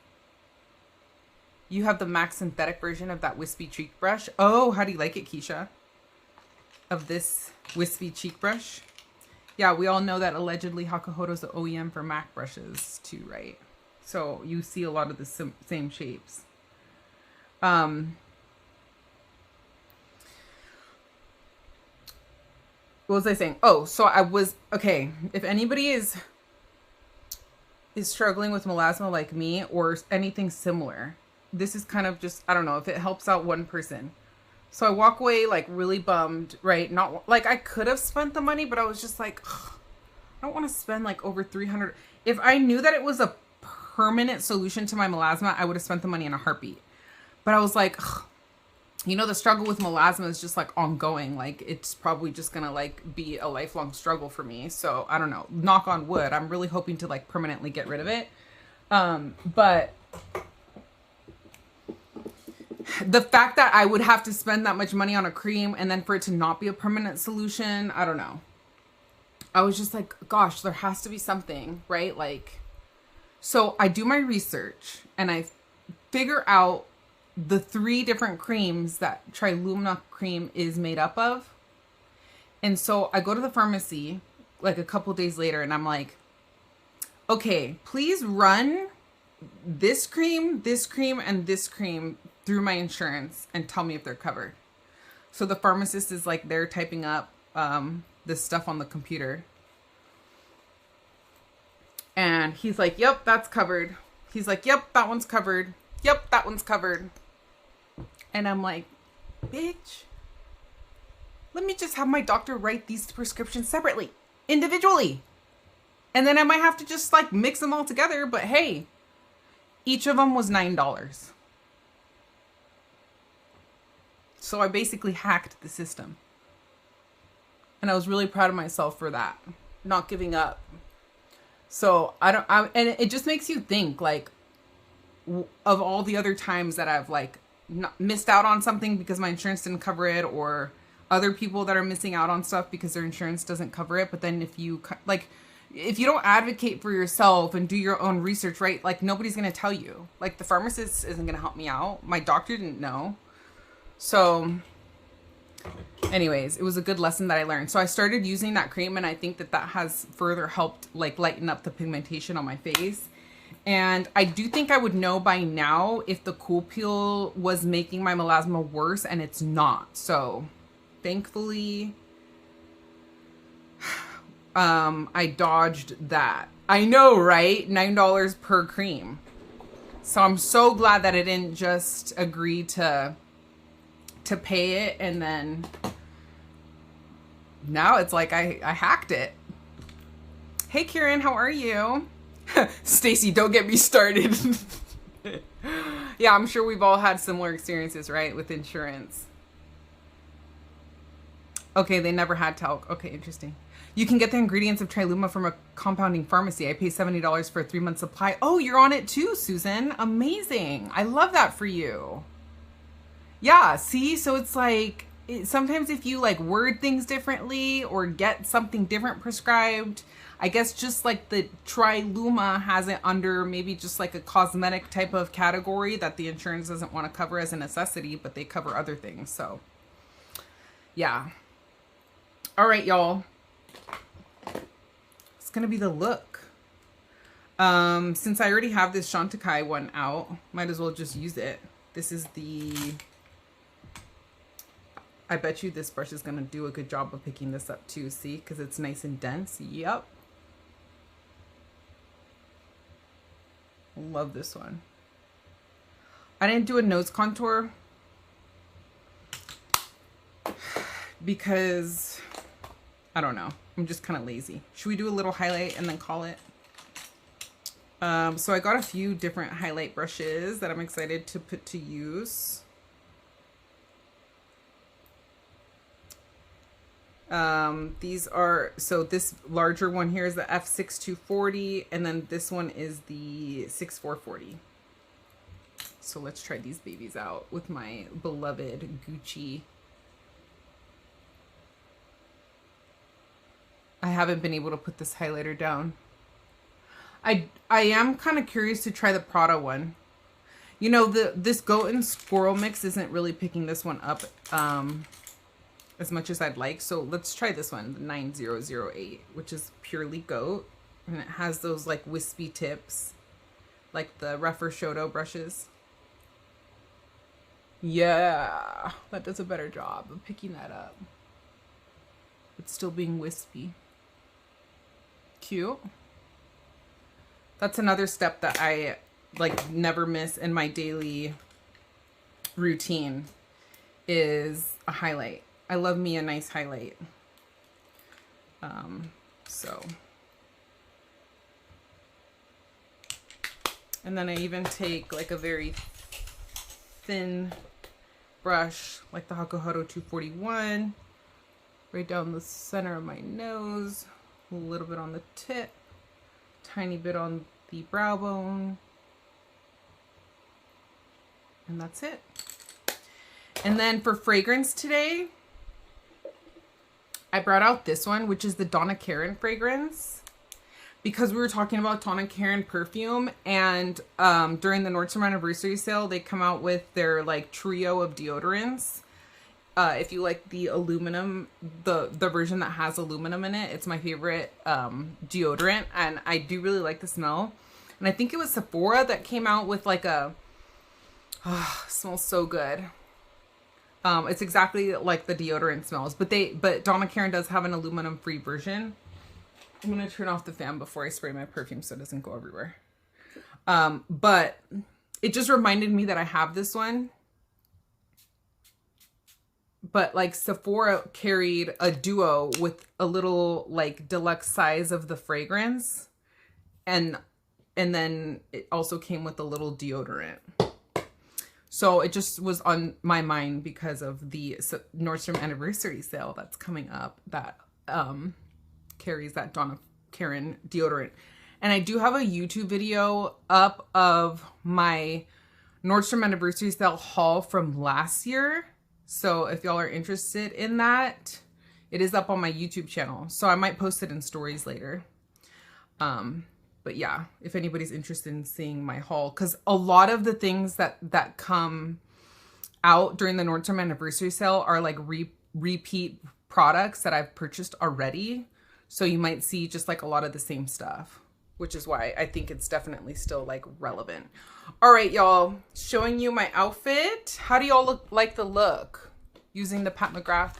You have the MAC synthetic version of that wispy cheek brush. Oh, how do you like it, Keisha? Of this wispy cheek brush? Yeah, we all know that allegedly Hakuhodo is the OEM for MAC brushes too, right? So you see a lot of the same shapes. What was I saying? Oh, so I was, okay, if anybody is struggling with melasma like me or anything similar, this is kind of just, I don't know, if it helps out one person. So I walk away like really bummed, right? Not like I could have spent the money, but I was just like, ugh, I don't want to spend like over $300. If I knew that it was a permanent solution to my melasma, I would have spent the money in a heartbeat. But I was like, ugh, you know, the struggle with melasma is just like ongoing. Like it's probably just gonna like be a lifelong struggle for me. So I don't know, knock on wood. I'm really hoping to like permanently get rid of it. But the fact that I would have to spend that much money on a cream and then for it to not be a permanent solution, I don't know. I was just like, gosh, there has to be something, right? Like, so I do my research and I figure out the 3 different creams that Trilumna cream is made up of. And so I go to the pharmacy like a couple days later and I'm like, okay, please run this cream, and this cream through my insurance and tell me if they're covered. So the pharmacist is like, they're typing up this stuff on the computer. And he's like, yep, that's covered. He's like, yep, that one's covered. Yep, that one's covered. And I'm like, bitch, let me just have my doctor write these prescriptions separately, individually. And then I might have to just like mix them all together. But hey, each of them was $9. So I basically hacked the system. And I was really proud of myself for that. Not giving up. So and it just makes you think like of all the other times that I've like missed out on something because my insurance didn't cover it, or other people that are missing out on stuff because their insurance doesn't cover it. But then if you don't advocate for yourself and do your own research, right? Like nobody's going to tell you. Like the pharmacist isn't going to help me out. My doctor didn't know. So anyways, it was a good lesson that I learned. So I started using that cream and I think that that has further helped like lighten up the pigmentation on my face. And I do think I would know by now if the Cool Peel was making my melasma worse, and it's not. So thankfully, I dodged that. I know, right? $9 per cream. So I'm so glad that I didn't just agree to pay it, and then now it's like I hacked it. Hey Kieran, how are you? Stacy, don't get me started. Yeah, I'm sure we've all had similar experiences, right, with insurance. Okay, they never had talc. Okay, interesting. You can get the ingredients of Triluma from a compounding pharmacy. I pay $70 for a 3-month supply. Oh, you're on it too, Susan. Amazing. I love that for you. Yeah, see? So it's like, sometimes if you like word things differently or get something different prescribed, I guess just like the Triluma has it under maybe just like a cosmetic type of category that the insurance doesn't want to cover as a necessity, but they cover other things. So yeah. All right, y'all. It's going to be the look. Since I already have this Chantecaille one out, might as well just use it. This is the, I bet you this brush is going to do a good job of picking this up too. See, because it's nice and dense. Yep. Love this one. I didn't do a nose contour because I don't know. I'm just kind of lazy. Should we do a little highlight and then call it? So I got a few different highlight brushes that I'm excited to put to use. These are, so this larger one here is the F6240, and then this one is the 6440. So let's try these babies out with my beloved Gucci. I haven't been able to put this highlighter down. I am kind of curious to try the Prada one. You know, this goat and squirrel mix isn't really picking this one up as much as I'd like. So let's try this one, the 9008, which is purely goat. And it has those like wispy tips, like the Hakuhodo brushes. Yeah, that does a better job of picking that up. It's still being wispy. Cute. That's another step that I like never miss in my daily routine is a highlight. I love me a nice highlight. So. And then I even take like a very thin brush, like the Hakuhodo 241, right down the center of my nose, a little bit on the tip, tiny bit on the brow bone, and that's it. And then for fragrance today, I brought out this one, which is the Donna Karan fragrance. Because we were talking about Donna Karan perfume, and during the Nordstrom anniversary sale, they come out with their like trio of deodorants. If you like the aluminum, the version that has aluminum in it, it's my favorite deodorant, and I do really like the smell. And I think it was Sephora that came out with like a, smells so good. It's exactly like the deodorant smells, but Donna Karan does have an aluminum free version. I'm gonna turn off the fan before I spray my perfume so it doesn't go everywhere. But it just reminded me that I have this one. But like Sephora carried a duo with a little like deluxe size of the fragrance. And then it also came with a little deodorant. So it just was on my mind because of the Nordstrom anniversary sale that's coming up that carries that Donna Karan deodorant. And I do have a YouTube video up of my Nordstrom anniversary sale haul from last year. So if y'all are interested in that, it is up on my YouTube channel. So I might post it in stories later. But yeah, if anybody's interested in seeing my haul, because a lot of the things that come out during the Nordstrom anniversary sale are like repeat products that I've purchased already. So you might see just like a lot of the same stuff, which is why I think it's definitely still like relevant. All right, y'all, showing you my outfit. How do y'all like the look using the Pat McGrath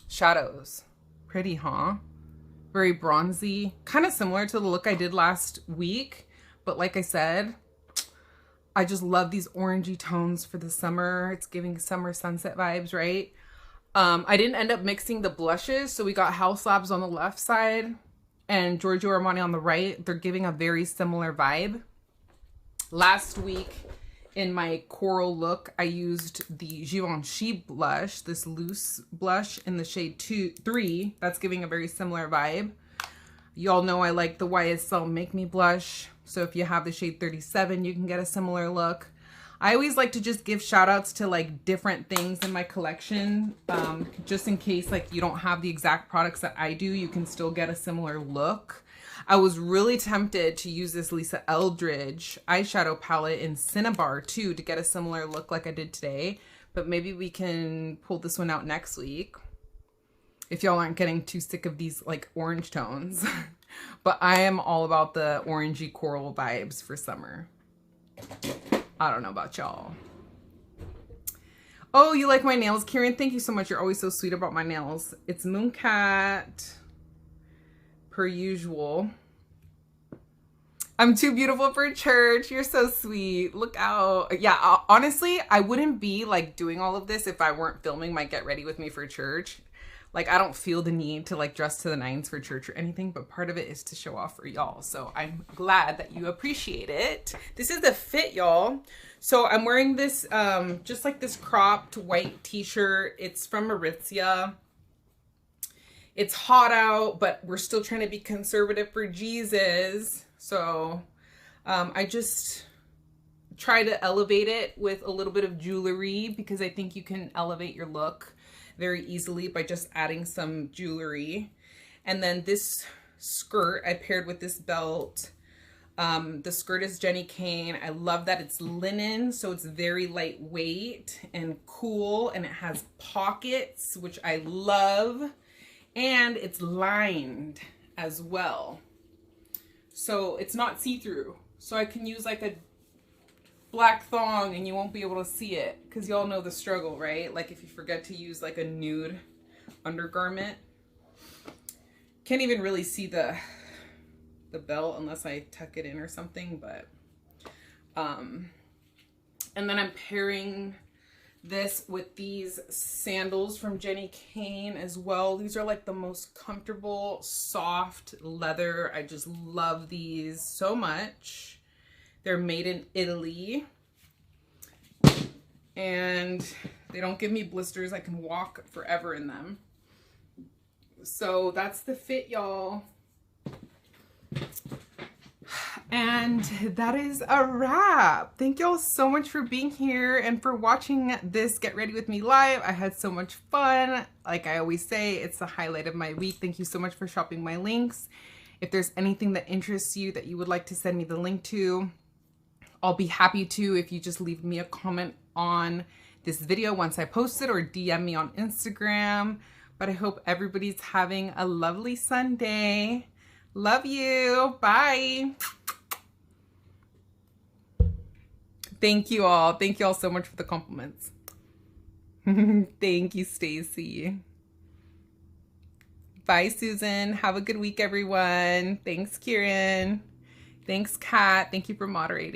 shadows? Pretty, huh? Very bronzy, kind of similar to the look I did last week. But like I said, I just love these orangey tones for the summer. It's giving summer sunset vibes, right? I didn't end up mixing the blushes. So we got House Labs on the left side and Giorgio Armani on the right. They're giving a very similar vibe. Last week in my coral look, I used the Givenchy blush, this loose blush in the shade 3. That's giving a very similar vibe. Y'all know I like the YSL Make Me blush. So if you have the shade 37, you can get a similar look. I always like to just give shout outs to like different things in my collection. Just in case like you don't have the exact products that I do, you can still get a similar look. I was really tempted to use this Lisa Eldridge eyeshadow palette in Cinnabar too to get a similar look like I did today. But maybe we can pull this one out next week if y'all aren't getting too sick of these like orange tones. But I am all about the orangey coral vibes for summer. I don't know about y'all. Oh, you like my nails, Karen? Thank you so much. You're always so sweet about my nails. It's Mooncat, per usual. I'm too beautiful for church. You're so sweet. Look out. Yeah, honestly, I wouldn't be like doing all of this if I weren't filming my Get Ready With Me for church. Like, I don't feel the need to like dress to the nines for church or anything, but part of it is to show off for y'all. So I'm glad that you appreciate it. This is the fit, y'all. So I'm wearing this, just like this cropped white t-shirt. It's from Aritzia. It's hot out, but we're still trying to be conservative for Jesus. So I just try to elevate it with a little bit of jewelry because I think you can elevate your look very easily by just adding some jewelry. And then this skirt I paired with this belt. The skirt is Jenny Kane. I love that it's linen, so it's very lightweight and cool, and it has pockets, which I love, and it's lined as well. So it's not see-through. So I can use like a black thong and you won't be able to see it because y'all know the struggle, right? Like if you forget to use like a nude undergarment. Can't even really see the belt unless I tuck it in or something, but and then I'm pairing this with these sandals from Jenny Kane as well. These are like the most comfortable soft leather. I just love these so much. They're made in Italy and they don't give me blisters. I can walk forever in them. So that's the fit, y'all. And that is a wrap. Thank you all so much for being here and for watching this Get Ready With Me live. I had so much fun. Like I always say, it's the highlight of my week. Thank you so much for shopping my links. If there's anything that interests you that you would like to send me the link to, I'll be happy to if you just leave me a comment on this video once I post it or DM me on Instagram. But I hope everybody's having a lovely Sunday. Love you. Bye. Thank you all. Thank you all so much for the compliments. Thank you, Stacy. Bye, Susan. Have a good week, everyone. Thanks, Kieran. Thanks, Kat. Thank you for moderating.